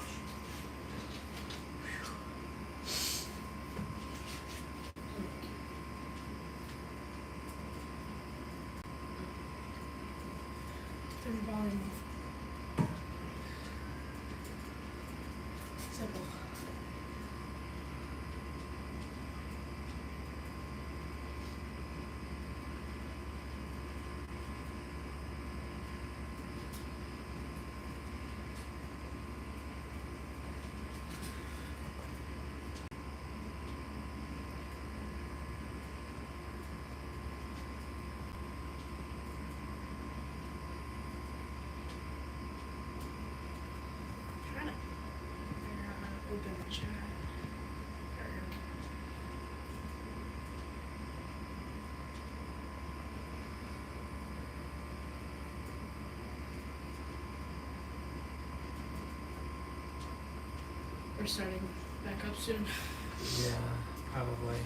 Turn the volume off. We're starting back up soon. Yeah, probably.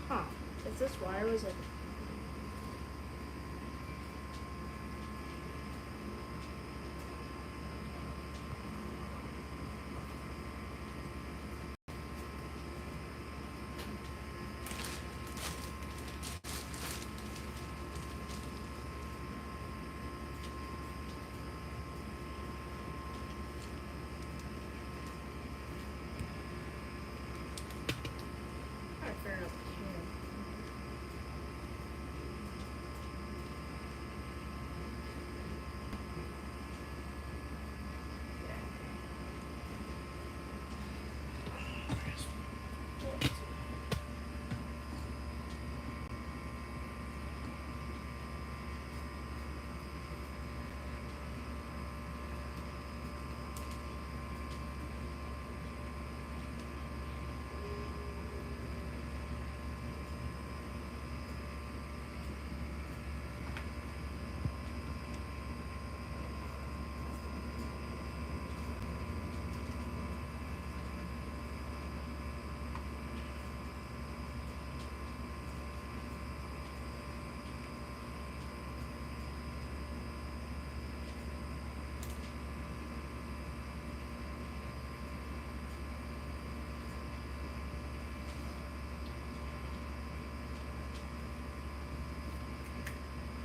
Huh. Is this wire was like Alright, fair enough.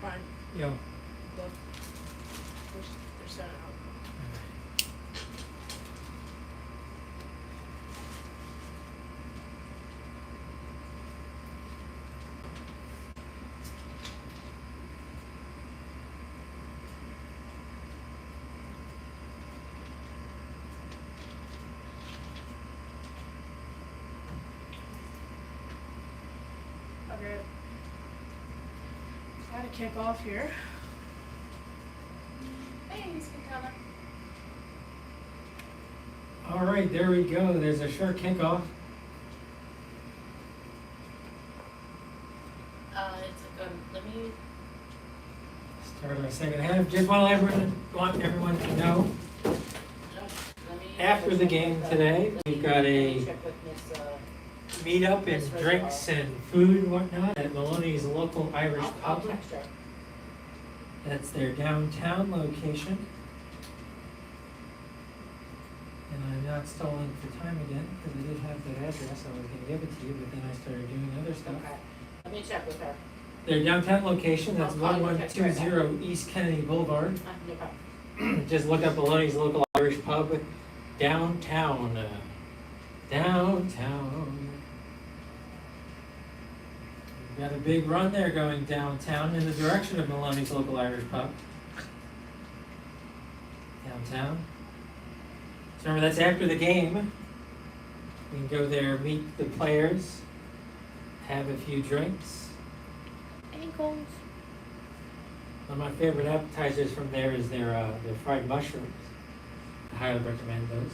Fine. Yo. Look. They're set out. Okay. Try to kick off here. Thanks, Katana. All right, there we go. There's a short kickoff. Let me. Start our second half. Just want everyone to know, Let me. after the game today, we've got a Check with Miss. meetup and drinks and food and whatnot at Maloney's local Irish I'll pub. text her. That's their downtown location. And I'm not stalling for time again because I did have that address. I was going to give it to you, but then I started doing other stuff. Okay. Let me check with her. Their downtown location, that's I'll call you and text her right 1120 East Kennedy Boulevard. No problem. Just look up Maloney's local Irish pub downtown. Downtown. We've got a big run there going downtown in the direction of Maloney's local Irish pub. Downtown. So remember, that's after the game. We can go there, meet the players, have a few drinks. Ankles. One of my favorite appetizers from there is their fried mushrooms. I highly recommend those.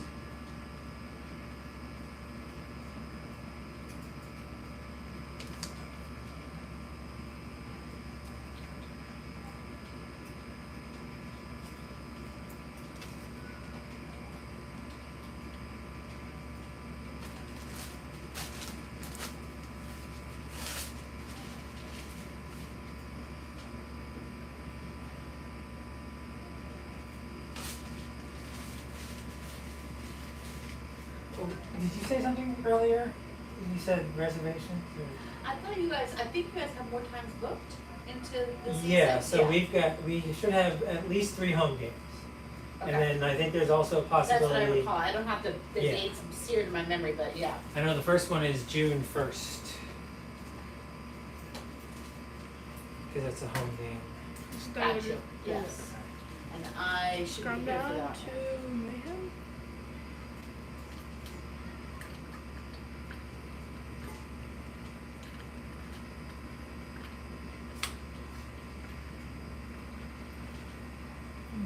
Oh, did you say something earlier? You said reservations? I think you guys have more times booked into the season. Yeah, so we should have at least 3 home games. And Okay. then I think there's also a That's what I possibility, recall. I don't have the Yeah. dates seared in my memory, but yeah. I know the first one is June 1st. Because it's a home game. Gotcha. Yes. And I should Scrum be here for down that. to Mayhem.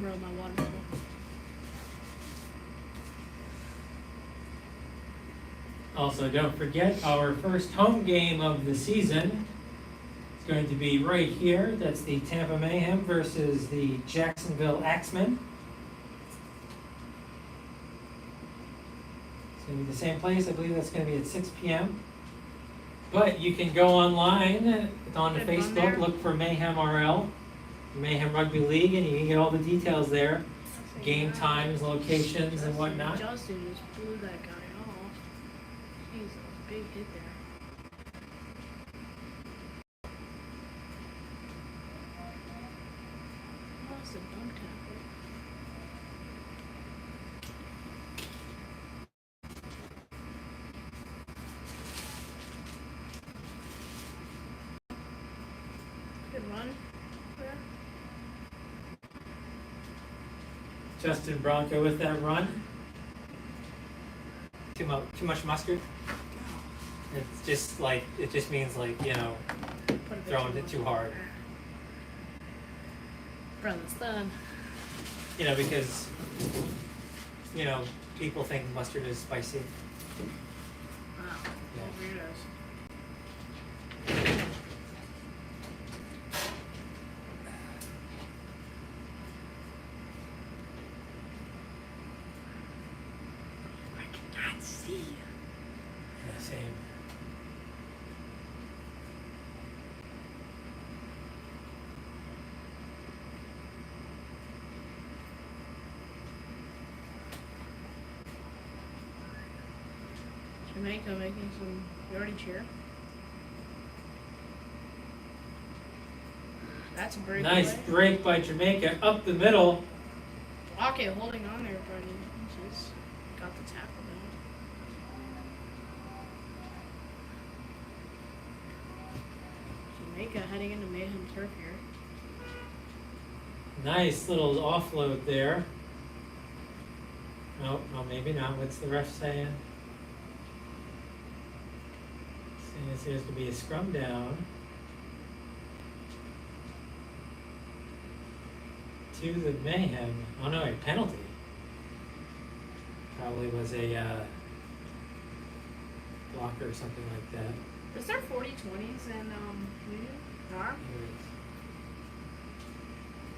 Bro, my water bottle. Also, don't forget our first home game of the season is going to be right here. That's the Tampa Mayhem versus the Jacksonville Axemen. It's going to be the same place. I believe that's going to be at 6 p.m. But you can go online on the Good one Facebook, there. look for Mayhem RL, Mayhem Rugby League, and you can get all the details there. Game times, locations, and whatnot. Justin just blew that guy off. He's a big hit there. Lost a dunk tackle. Good run there. Justin Bronco with that run. Too much mustard. It's just like, it just means like, you know, Put a bit throwing too it much. too hard. Bro, it's done. You know, because, you know, people think mustard is spicy. Wow. Yeah. Weirdos. I cannot see. Yeah, same. Jamaica making some yardage here. That's a break. Nice break by Jamaica up the middle. Okay, holding on there, but he just got the tackle down. Jamaica heading into Mayhem turf here. Nice little offload there. No, maybe not. What's the ref saying? Saying this appears to be a scrum down. To the Mayhem. Oh no, a penalty. Probably was a blocker or something like that. Is there 40-20s in Union? There are?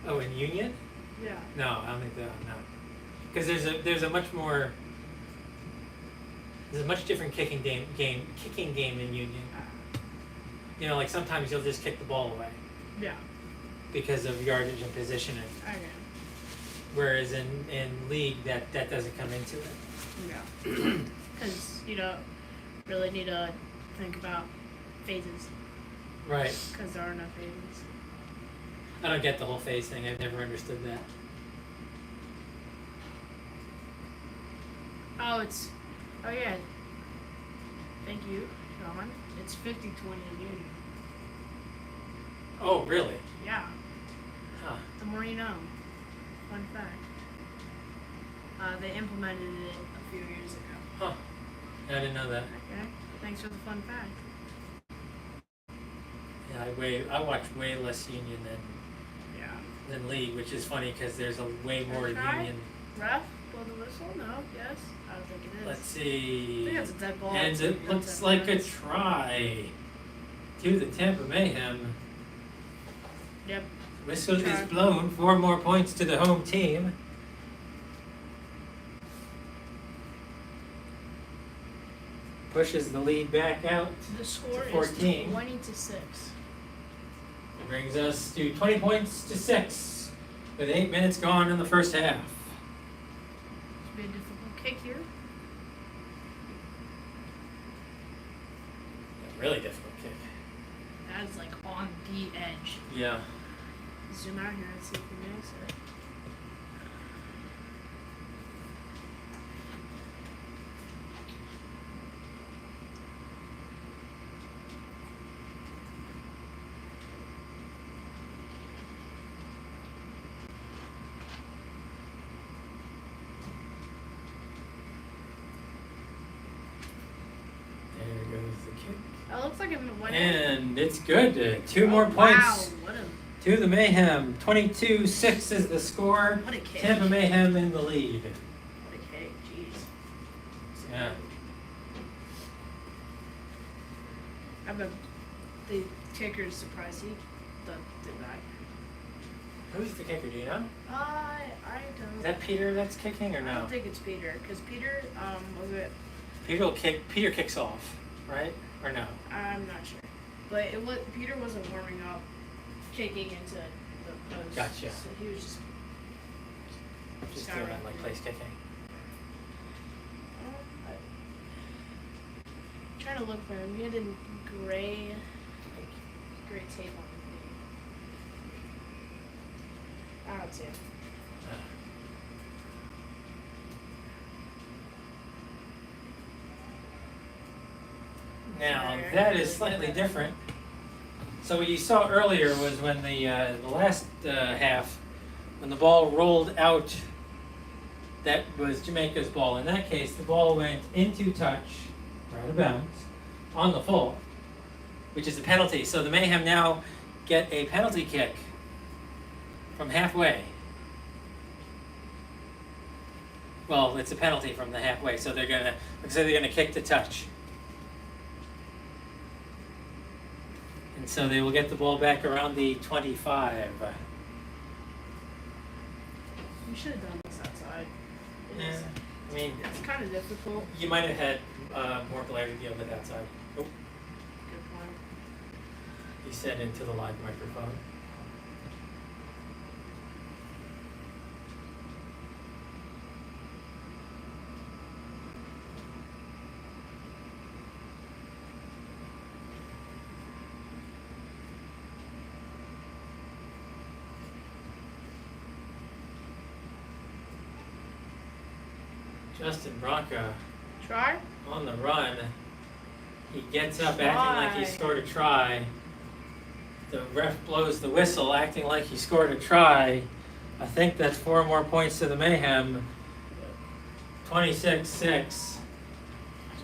Oh, in Union? Yeah. No, I don't think that. No, because there's a much more. There's a much different kicking game in Union. You know, like sometimes you'll just kick the ball away Yeah. because of yardage and positioning. Okay. Whereas in league that doesn't come into it. Yeah. Because you don't really need to think about phases. Right. Because there are no phases. I don't get the whole phase thing. I've never understood that. Oh yeah. Thank you, Sean. It's 50-20 in Union. Oh, really? Yeah. Huh. The more you know. Fun fact. They implemented it a few years ago. Huh. I didn't know that. Okay. Thanks for the fun fact. Yeah, I watch way less Union Yeah. than league, which is funny because there's a way more Try? Union. Ref? Blow the whistle? No? Yes? I don't think it is. Let's I see. think it's a dead ball. And It's it like looks like a minutes. try to the Tampa Mayhem. Yep. Whistle Try. is blown. 4 more points to the home team. Pushes the lead back out. The score To 14. is 20-6. It brings us to 20 points to 6 with 8 minutes gone in the first half. Should be a difficult kick here. A really difficult kick. That is like on the edge. Yeah. Zoom out here and see if we makes it. That looks like it went in. And it's good. Two more Wow, points what a to the Mayhem. 22-6 is the score. What a kick. Tampa Mayhem in the lead. what a kick, jeez. Yeah. I bet the kicker's surprised he did that. Who's the kicker? Do you know? I don't. Is that Peter that's kicking or I no? don't think it's Peter, because Peter, was it? Peter kicks off, right? Or no? I'm not sure, but Peter wasn't warming up, kicking into the post. Gotcha. So he was Just got doing right like there. place kicking. Trying to look for him. He had a gray tape on his knee. I don't see him. Now, that is slightly different. So what you saw earlier was when the last half, when the ball rolled out, that was Jamaica's ball. In that case, the ball went into touch, right of bounds, on the full, which is a penalty. So the Mayhem now get a penalty kick from halfway. Well, it's a penalty from the halfway, so they're gonna kick to touch. And so they will get the ball back around the 25. You should have done this outside. Yeah, I mean, It's kind of difficult. you might have had more glare to deal with outside. Oh, Good point. he said into the live microphone. Justin Bronca Try? on the run. He gets up acting like he scored a try. The ref blows the whistle acting like he scored a try. I think that's 4 more points to the Mayhem. 26-6.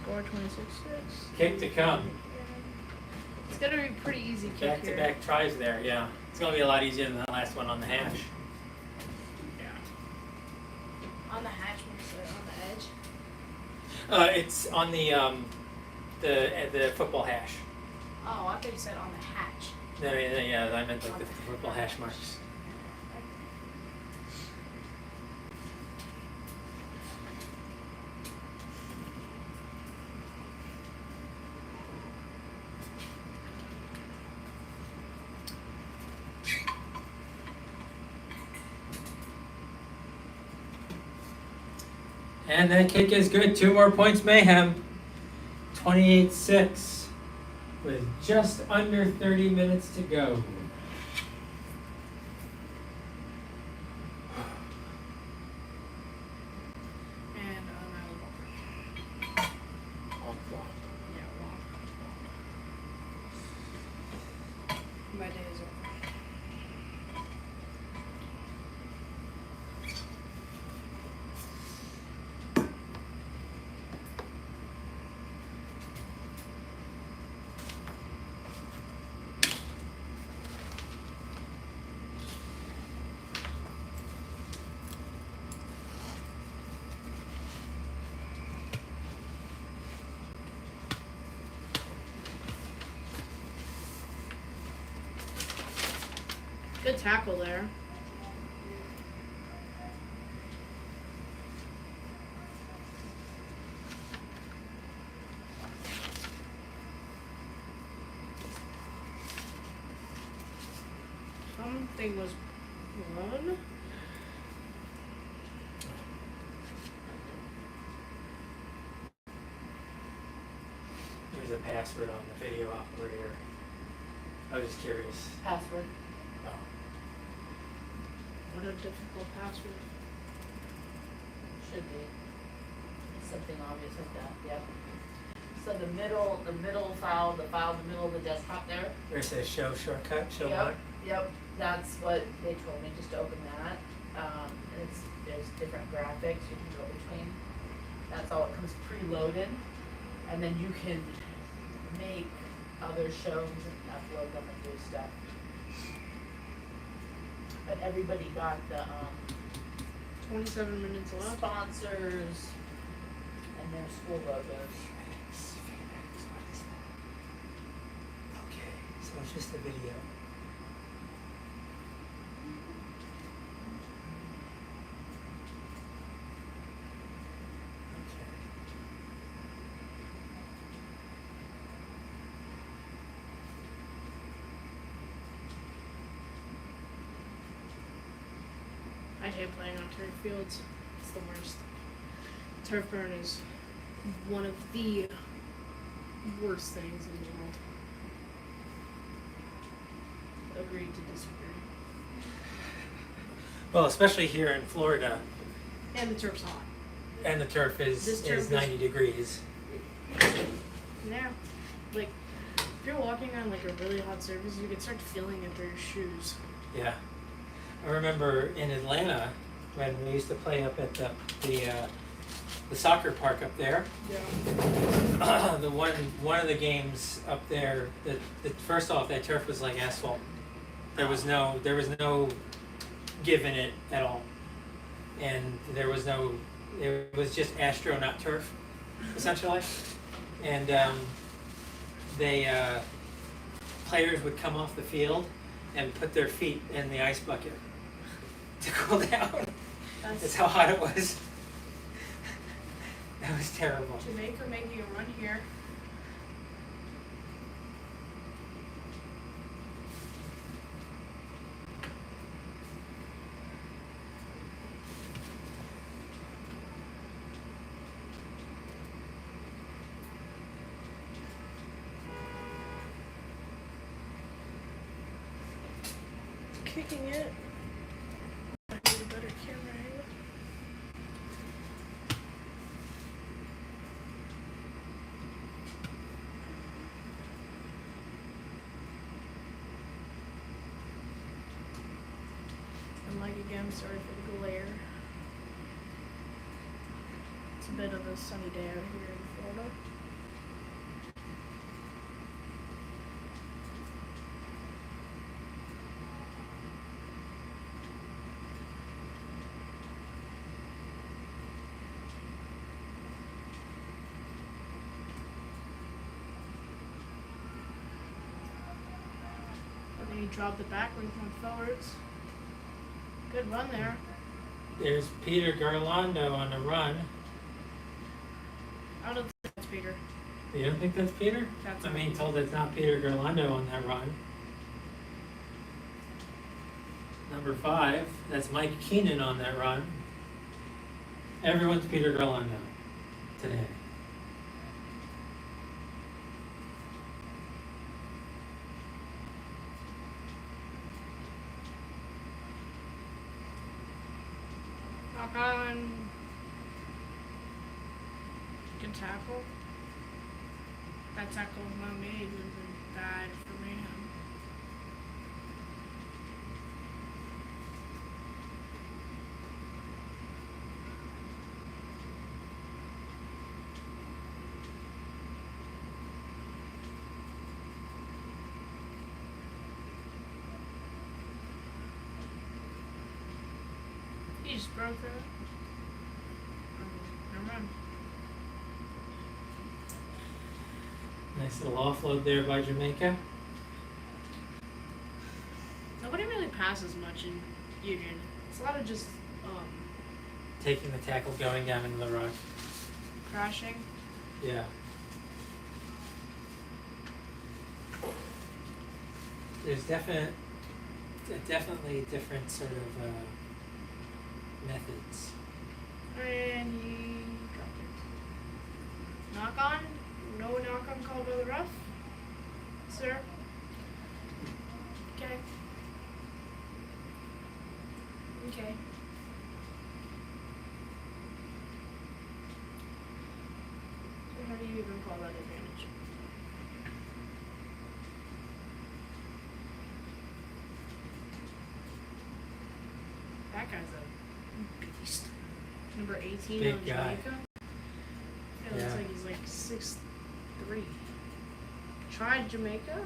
Score 26-6. Kick to come. It's going to be pretty easy kick here. Back-to-back tries there, yeah. It's going to be a lot easier than that last one on the hash. On the hatch, on the edge. It's on the football hash. Oh, I thought you said on the hatch. No, yeah, I meant like the football hash marks. And that kick is good. 2 more points, Mayhem. 28-6 with just under 30 minutes to go. And I'm out of ball. Yeah, wrong. My day is over. Good tackle there. Something was wrong. There's a password on the video operator. I was just curious. Password. Oh. What a difficult password. Should be. Something obvious like that, yep. So the middle file, the middle of the desktop there. Where it says show shortcut, show Yep, mark. yep, that's what they told me, just to open that. And there's different graphics you can go between. That's all, it comes preloaded. And then you can make other shows and upload them and do stuff. But everybody got the 27 minutes left. sponsors and their school logos. Okay, so it's just a video. Okay. I hate playing on turf fields. It's the worst. Turf burn is one of the worst things in the world. Agreed to disagree. Well, especially here in Florida, And the turf's hot. and the turf This is turf is- 90 degrees. Yeah. Like, if you're walking on like a really hot surface, you can start feeling it through your shoes. Yeah. I remember in Atlanta when we used to play up at the soccer park up there. Yeah. The one of the games up there, the first off, that turf was like asphalt. There was no give in it at all, and it was just astronaut turf, essentially. And players would come off the field and put their feet in the ice bucket to cool down. That's how hot it was. That was terrible. Jamaica making a run here. Kicking it. I need a better camera angle. And like again, sorry for the glare. It's a bit of a sunny day out here in Florida. And then he dropped it backwards and went forwards. Good run there. There's Peter Garlando on the run. I don't think that's Peter. You don't think that's Peter? That's I'm being told it's not Peter Garlando on that run. Number 5, that's Mike Keenan on that run. Everyone's Peter Garlando today. Knock on. Good tackle. That tackle was not made. It would have been bad for Mayhem. He just broke it. Never mind. Nice little offload there by Jamaica. Nobody really passes much in Union. It's a lot of just Taking the tackle, going down into the rush. crashing. Yeah. There's definitely different sort of methods. And he dropped it. Knock on? No knock on called by the ref? Sir? Okay. Okay. So how do you even call that advantage? That guy's a beast. Number 18 Big on guy. Jamaica. Yeah, looks Yeah. like he's like 6'3". tried Jamaica,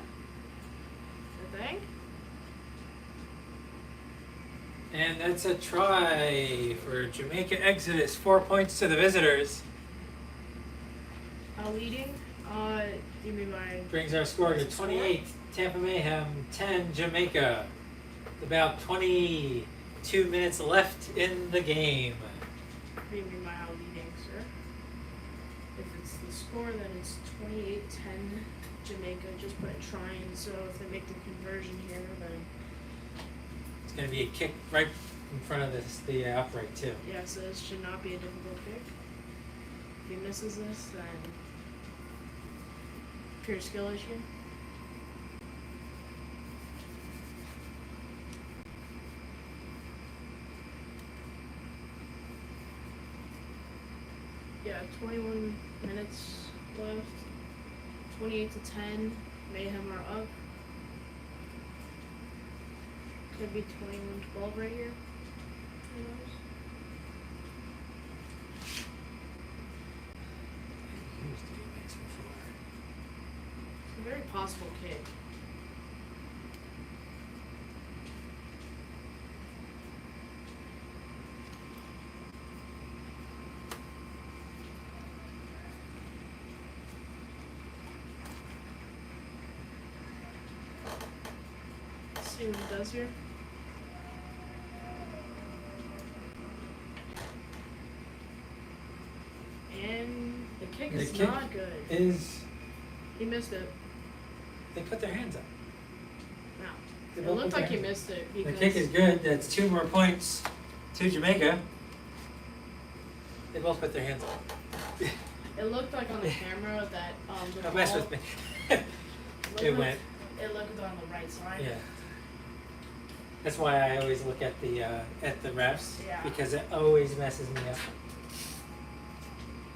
I think. And that's a try for Jamaica Exodus. 4 points to the visitors. Leading. Give me my. Brings our score to 28. Tampa Mayhem 10. Jamaica. About 22 minutes left in the game. Give me my leading, sir. If it's the score, then it's 28-10 Jamaica. Just put a trying, so if they make the conversion here, then. It's going to be a kick right in front of the upright, too. Yeah, so this should not be a difficult kick. If he misses this, then pure skill issue. Yeah, 21 minutes left. 28-10. Mayhem are up. Could be 21-12 right here. Who knows? It's a very possible kick. Let's see what he does here. And the kick The is kick not good. He missed it. They put their hands up. No. They It both looked put like he their hands missed it up. The because kick is good. That's 2 more points to Jamaica. They both put their hands up. it looked like on the camera that the Don't mess ball with me. looked It like- went. It looked on the right side. Yeah. That's why I always look at the refs, Yeah. because it always messes me up.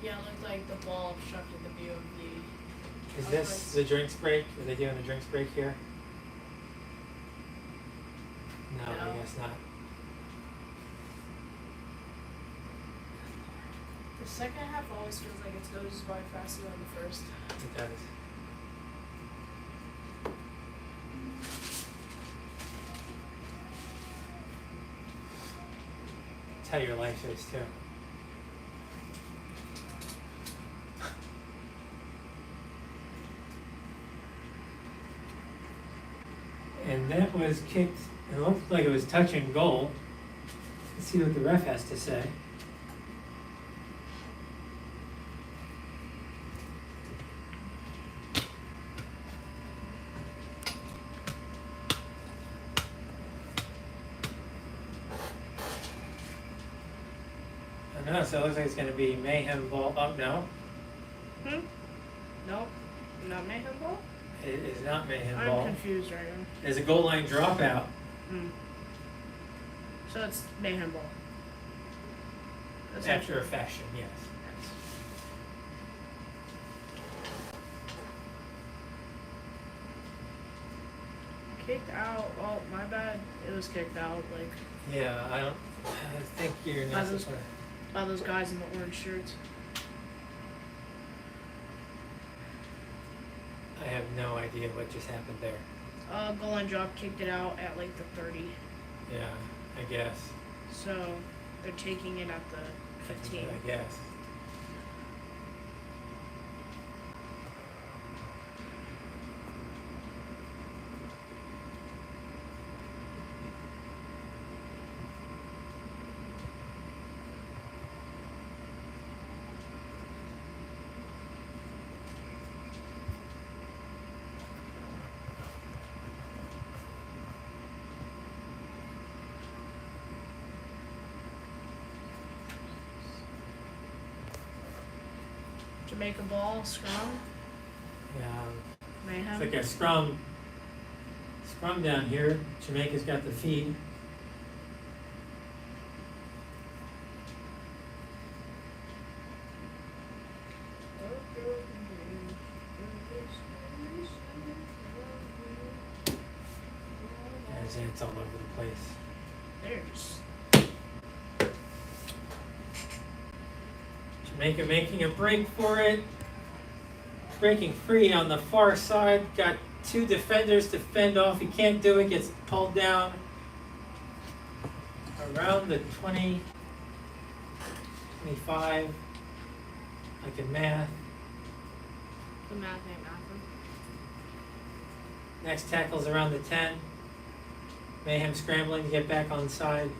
Yeah, it looked like the ball obstructed the view of the. Is this the drinks break? Are they doing a drinks break here? No, I No. guess not. The second half always feels like it goes by faster than the first. It does. It's how your life is too. And that was kicked, it looked like it was touch and goal. Let's see what the ref has to say. I don't know, so it looks like it's gonna be Mayhem ball, oh no, Nope. Not Mayhem ball? it is not Mayhem I'm ball. confused right now. There's a goal line dropout. So it's Mayhem ball. That's After a fashion, yes. Kicked out. Oh, my bad. It was kicked out, like, Yeah, I think you're By not those- supposed by those guys in the orange shirts. I have no idea what just happened there. Goal line drop kicked it out at like the 30. Yeah, I guess. So they're taking it at the 15. I guess. Jamaica ball, scrum, Yeah, Mayhem. it's like a scrum down here. Jamaica's got the feed. As it's all over the place. There's Jamaica making a break for it. breaking free on the far side. Got two defenders to fend off. He can't do it. Gets pulled down around the 20, 25. I can math. The math ain't nothing. Next tackle's around the 10. Mayhem scrambling to get back on side.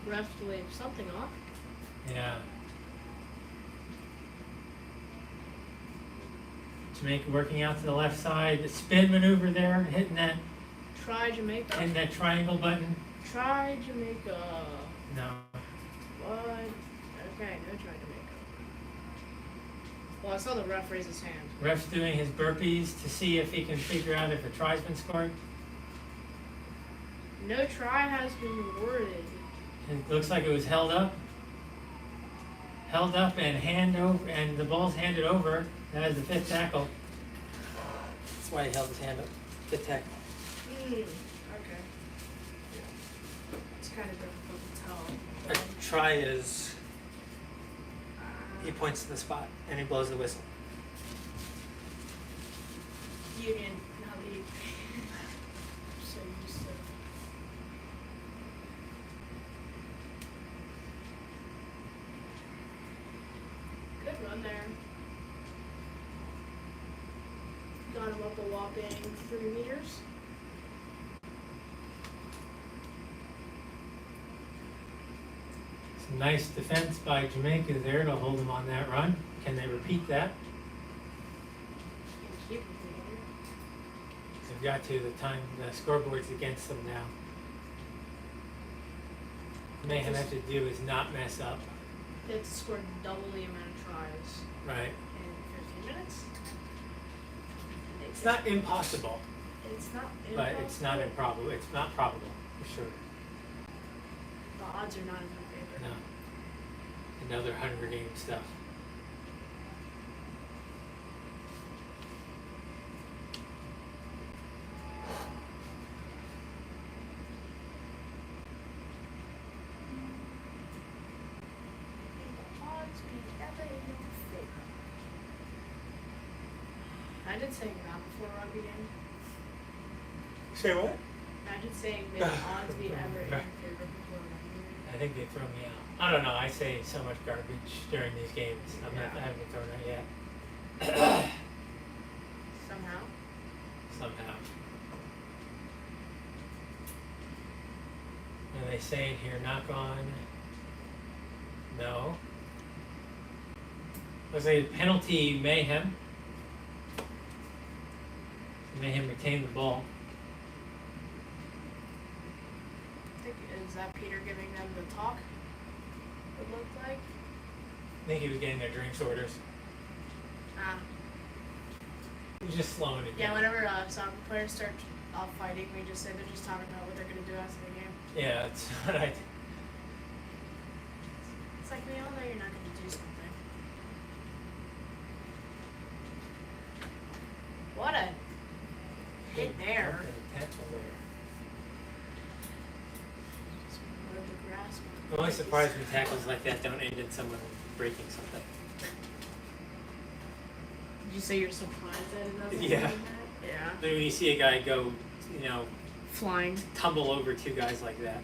Ref to wave something off. Yeah. Jamaica working out to the left side. The spin maneuver there, hitting that triangle button. Try Jamaica. No. What? Okay, no try Jamaica. Well, I saw the ref raise his hand. Ref's doing his burpees to see if he can figure out if a try's been scored. No try has been awarded. It looks like it was held up. Held up and hand over, and the ball's handed over. That is the fifth tackle. That's why he held his hand up. Fifth tackle. Okay. It's kind of difficult to tell. A try is, he points to the spot and he blows the whistle. Union, not league. So used to. Good run there. Got him up a whopping 3 meters. Some nice defense by Jamaica there to hold him on that run. Can they repeat that? Can't keep him together. They've got to. The scoreboard's against them now. What Mayhem have to do is not mess up. They have to score double the amount of tries Right. in 15 minutes. It's not impossible, It's not. but it's not improbable. It's not probable, for sure. The odds are not in my favor. No. Another Hunger Games stuff. Odds be ever in your favor. Imagine saying that before a rugby game. Say what? Imagine saying may the odds be ever in your favor before a rugby game. I think they throw me out. I don't know. I say so much garbage during these games. I haven't been thrown out yet. Somehow. Somehow. And they say in here, knock on. No. Looks like a penalty Mayhem. Mayhem retained the ball. I think, is that Peter giving them the talk? It looked like. I think he was getting their drinks orders. Ah. He was just slowing it Yeah, down. whenever soccer players start off fighting, we just say they're just talking about what they're going to do after the game. Yeah, that's what I. It's like we all know you're not going to do something. What a hit there. Just rode the grass. I'm always surprised when tackles like that don't end in someone breaking something. Did you say you're surprised that it doesn't? Yeah. do that? Yeah. Then when you see a guy go, Flying. tumble over two guys like that.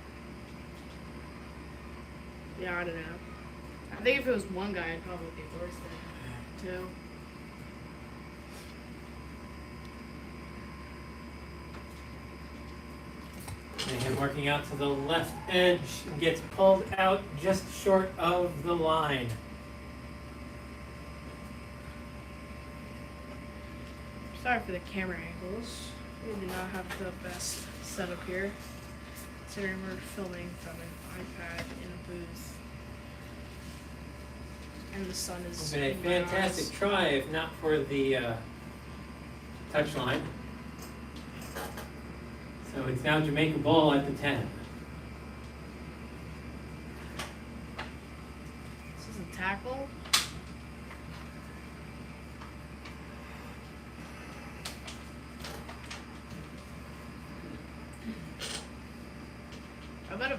Yeah, I don't know. I think if it was one guy, I'd probably be worse than two. And him working out to the left edge gets pulled out just short of the line. Sorry for the camera angles. We do not have the best setup here. Considering we're filming from an iPad in a booth. And the sun is Okay, in my fantastic eyes. try, if not for the touchline. So it's now Jamaica ball at the 10. This is a tackle.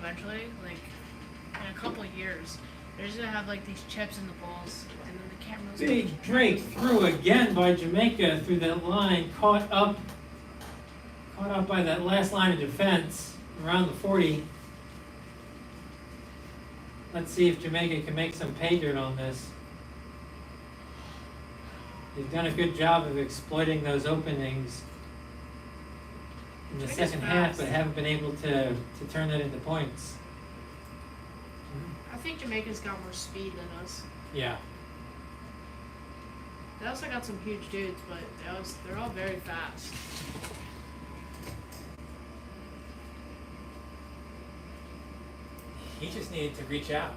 eventually, like in a couple of years, they're just gonna have like these chips in the balls, and then the cameras. Big breakthrough again by Jamaica through that line, caught up by that last line of defense around the 40. Let's see if Jamaica can make some pay dirt on this. They've done a good job of exploiting those openings in the I think it's second half, fast. but haven't been able to turn that into points. I think Jamaica's got more speed than us. Yeah. They also got some huge dudes, but they're all very fast. He just needed to reach out.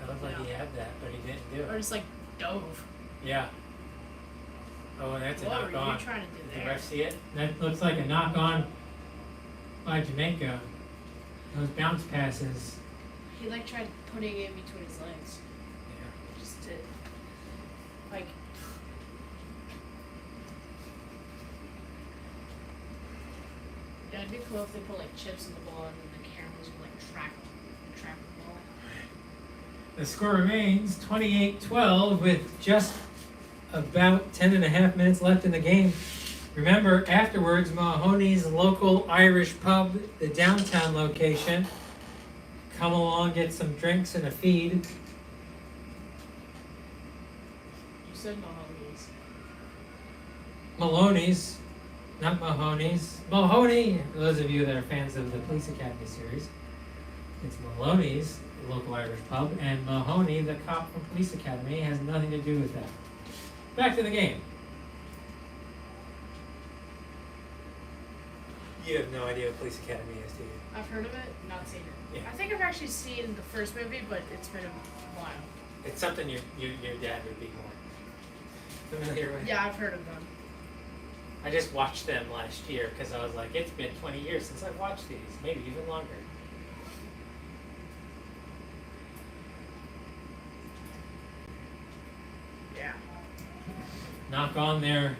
I looked like he Yeah. had that, but he didn't do Or it. just like dove. Yeah. Oh, and that's a What knock were on. you trying to do Did the there? ref see it? That looks like a knock on by Jamaica. Those bounce passes. He like tried putting it in between his legs. Yeah. Just to like. Yeah, it'd be cool if they put like chips in the ball and then the cameras would like track the ball. The score remains 28-12 with just about 10.5 minutes left in the game. Remember, afterwards, Mahoney's local Irish pub, the downtown location. Come along, get some drinks and a feed. You said Mahoney's. Maloney's, not Mahoney's. Mahoney, those of you that are fans of the Police Academy series, it's Maloney's, the local Irish pub, and Mahoney, the cop from Police Academy, has nothing to do with that. Back to the game. You have no idea what Police Academy is, do you? I've heard of it, not seen it. Yeah. I think I've actually seen the first movie, but it's been a while. It's something your dad would be more familiar with. Yeah, I've heard of them. I just watched them last year because I was like, it's been 20 years since I've watched these, maybe even longer. Yeah. Knock on there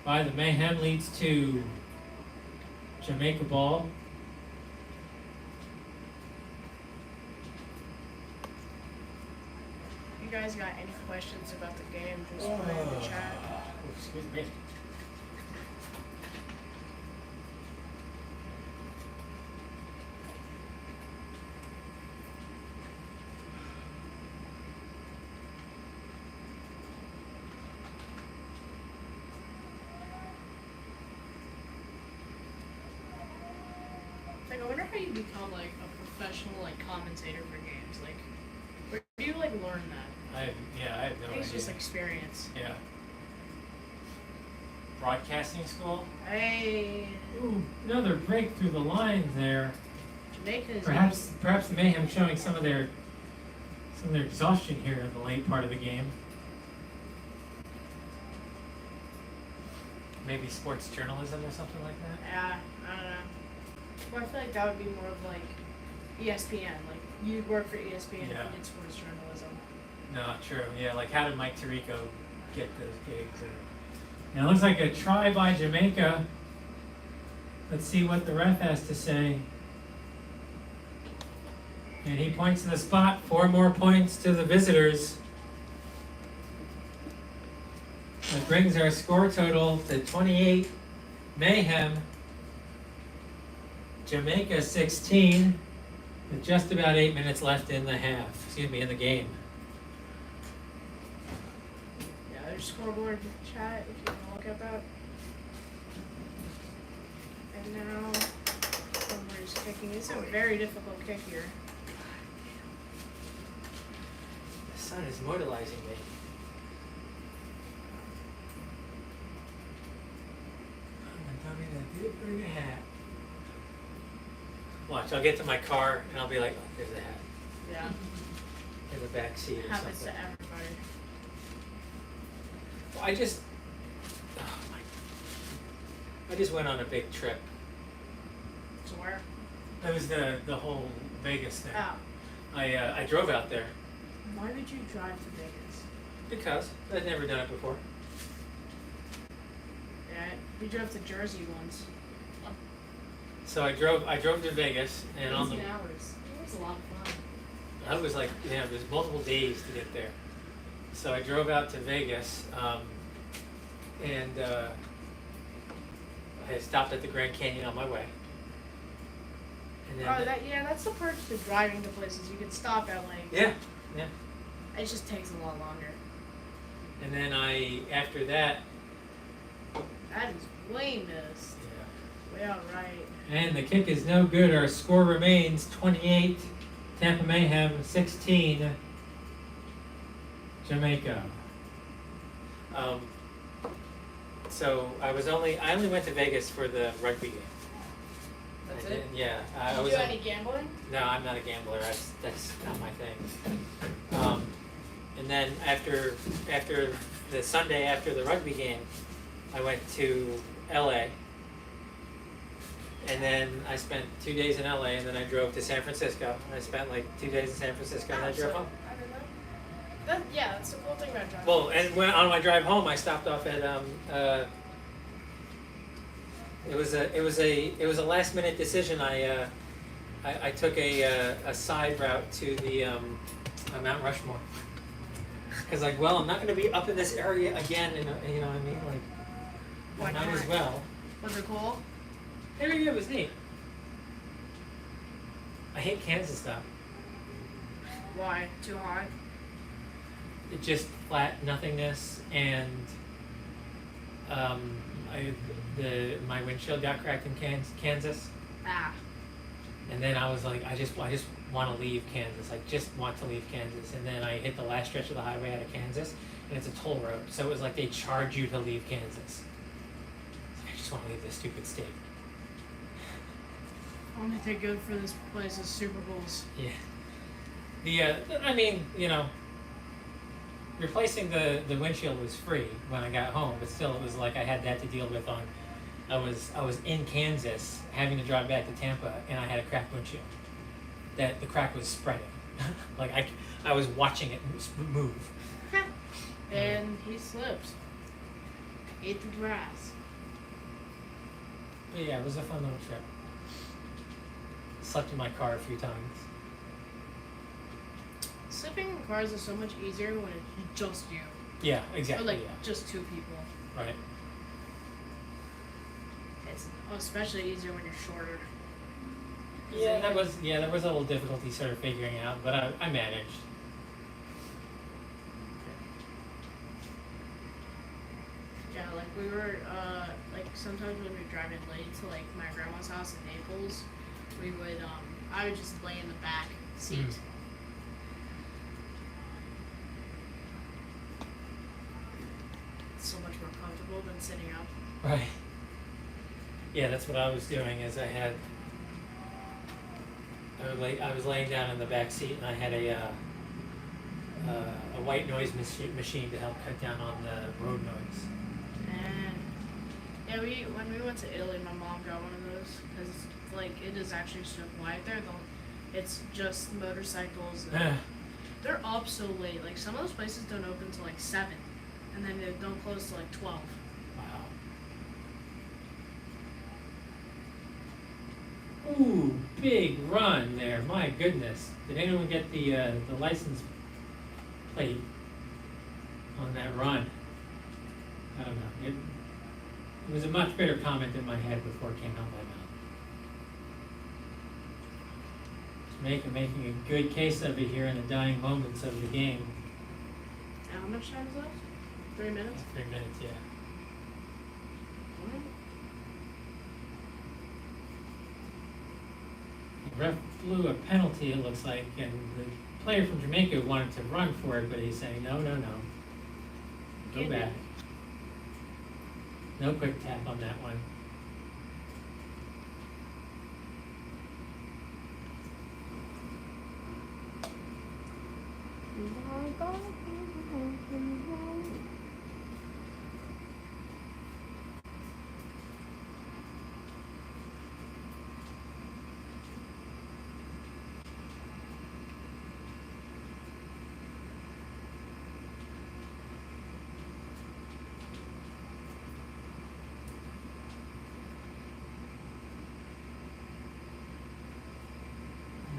by the Mayhem leads to Jamaica ball. If you guys got any questions about the game, just put it in the chat. Oh, excuse me. Like, I wonder how you become like a professional like commentator for games. Like, where do you like learn that? I have no I think idea. it's just experience. Yeah. Broadcasting school. Hey, Ooh, another break through the lines there. Jamaica is Perhaps the Mayhem showing some of their exhaustion here in the late part of the game. Maybe sports journalism or something like that. Yeah, I don't know. Well, I feel like that would be more of like ESPN. Like, you work for ESPN Yeah. if you did sports journalism. No, true. Yeah, like how did Mike Tirico get those gigs? Now it looks like a try by Jamaica. Let's see what the ref has to say. And he points to the spot. 4 more points to the visitors. That brings our score total to 28 Mayhem. Jamaica 16 with just about 8 minutes left in the in the game. Yeah, there's scoreboard chat if you want to look at that. And now, Homer's kicking. It's a very difficult kick here. The sun is mortalizing me. Tell me that did bring a hat. Watch, I'll get to my car and I'll be like, oh, there's a hat Yeah, in the back seat or happens something. to everybody. Well, I just went on a big trip. So where? That was the whole Vegas thing. Oh, I drove out there why would you drive to Vegas? because I'd never done it before. Yeah, we drove to Jersey once. So I drove to Vegas, and on the 18 hours. It was a lot of fun. I was like, yeah, there's multiple days to get there. So I drove out to Vegas, and I stopped at the Grand Canyon on my way. And then That's the perk to driving to places. You can stop at like. yeah. It just takes a lot longer. And then after that, That is way missed. Way out right. and the kick is no good. Our score remains 28, Tampa Mayhem 16, Jamaica. So I only went to Vegas for the rugby game. That's I it? didn't- Yeah, I Did you was. do any gambling? No, I'm not a gambler. That's not my thing. And then after the Sunday after the rugby game, I went to LA. And then I spent 2 days in LA, and then I drove to San Francisco. And I spent like 2 days in San Francisco, and I drove home. I don't know. That's the cool thing about driving. Well, and on my drive home, I stopped off at it was a last minute decision. I took a side route to the Mount Rushmore. Cause like, well, I'm not gonna be up in this area again, and you know what I mean, like, Why might not? as well. Was it cool? Yeah, it was neat. I hate Kansas though. Why? Too hot? It just flat nothingness, and my windshield got cracked in Kansas, Ah. and then I was like, I just want to leave Kansas. I just want to leave Kansas, and then I hit the last stretch of the highway out of Kansas, and it's a toll road, so it was like they charge you to leave Kansas. I just want to leave this stupid state. Only thing good for this place is Super Bowls. Yeah. I mean, you know, replacing the windshield was free when I got home, but still, it was like I had that to deal with on. I was in Kansas having to drive back to Tampa, and I had a cracked windshield. That the crack was spreading, like I was watching it move. And he slipped. Ate the grass. But yeah, it was a fun little trip. Slept in my car a few times. Slipping in cars is so much easier when it's just you. Yeah, exactly. Or like Yeah. just two people. Right. It's especially easier when you're shorter. Yeah, that was a little difficulty sort of figuring out, but I managed. Yeah, like we were, like sometimes when we were driving late to like my grandma's house in Naples, we would, I would just lay in the back seat. It's so much more comfortable than sitting up. Right. Yeah, that's what I was doing. Is I was laying down in the back seat, and I had a white noise machine to help cut down on the road noise. And yeah, when we went to Italy, my mom got one of those because like it is actually so quiet there. It's just motorcycles. And they're up so late. Like some of those places don't open till like 7, and then they don't close till like 12. Wow. Ooh, big run there! My goodness, did anyone get the license plate on that run? I don't know. It was a much better comment in my head before it came out my mouth. Making a good case of it here in the dying moments of the game. And how much time is left? 3 minutes? 3 minutes, yeah. The ref blew a penalty, it looks like, and the player from Jamaica wanted to run for it, but he's saying, no. Go Can't do back. it. No quick tap on that one.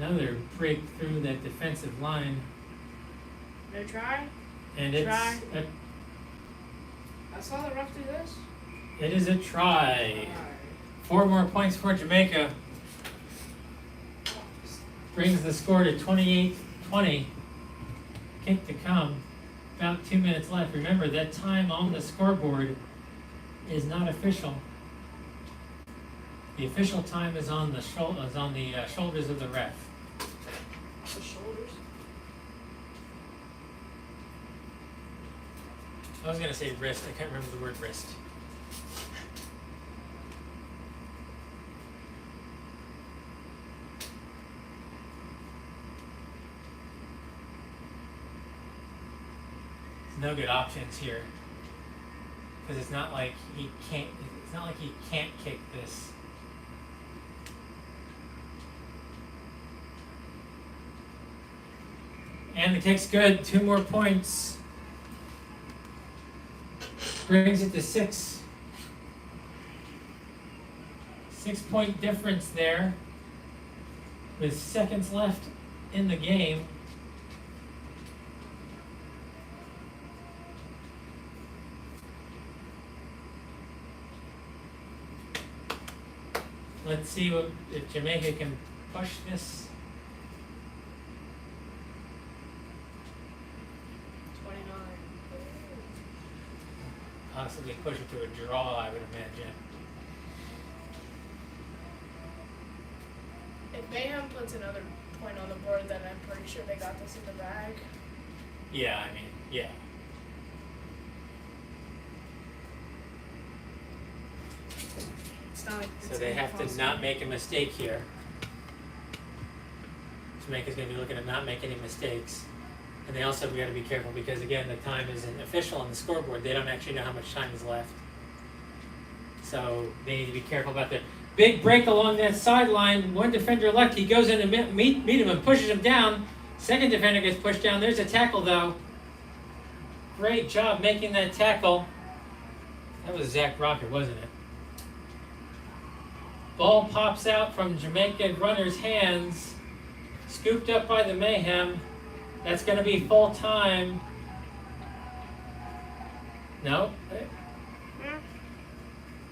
Another break through that defensive line. No try? And it's Try. I saw the ref do this. it is a try. 4 more points for Jamaica. Brings the score to 28-20. Kick to come. About 2 minutes left. Remember, that time on the scoreboard is not official. The official time is on the shoulders of the ref. The shoulders. I was gonna say wrist. I can't remember the word wrist. There's no good options here because it's not like he can't. It's not like he can't kick this. And the kick's good. 2 more points. Brings it to 6. 6-point difference there. With seconds left in the game. Let's see if Jamaica can push this. 29. Possibly push it to a draw, I would imagine. If Mayhem puts another point on the board, then I'm pretty sure they got this in the bag. Yeah, I mean, yeah. It's not like So it's they have to impossible. not make a mistake here. Jamaica's going to be looking to not make any mistakes. And they also got to be careful because, again, the time isn't official on the scoreboard. They don't actually know how much time is left. So they need to be careful about that. Big break along that sideline. One defender left. He goes in to meet him and pushes him down. Second defender gets pushed down. There's a tackle, though. Great job making that tackle. That was Zach Rocker, wasn't it? Ball pops out from Jamaican runner's hands. Scooped up by the Mayhem. That's going to be full time. No?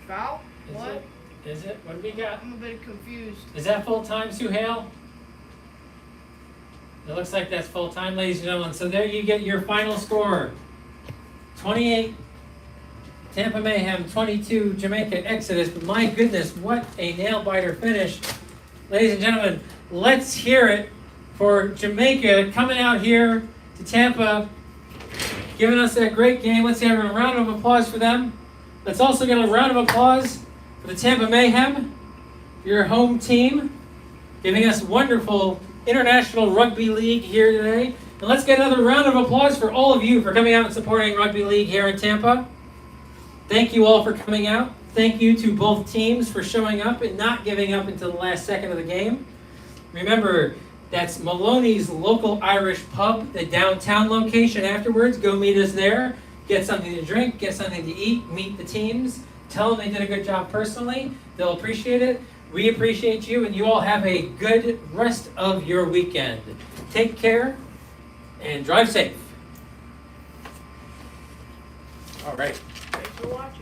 Foul? Is What? it? Is it? What do we got? I'm a bit confused. Is that full time, Suhail? It looks like that's full time, ladies and gentlemen. So there you get your final score. 28 Tampa Mayhem, 22 Jamaica Exodus. But my goodness, what a nail-biter finish. Ladies and gentlemen, let's hear it for Jamaica coming out here to Tampa, giving us that great game. Let's have a round of applause for them. Let's also get a round of applause for the Tampa Mayhem, your home team, giving us wonderful International Rugby League here today. And let's get another round of applause for all of you for coming out and supporting Rugby League here in Tampa. Thank you all for coming out. Thank you to both teams for showing up and not giving up until the last second of the game. Remember, that's Maloney's local Irish pub, the downtown location afterwards. Go meet us there. Get something to drink, get something to eat, meet the teams. Tell them they did a good job personally. They'll appreciate it. We appreciate you, and you all have a good rest of your weekend. Take care and drive safe. All right. Thanks for watching.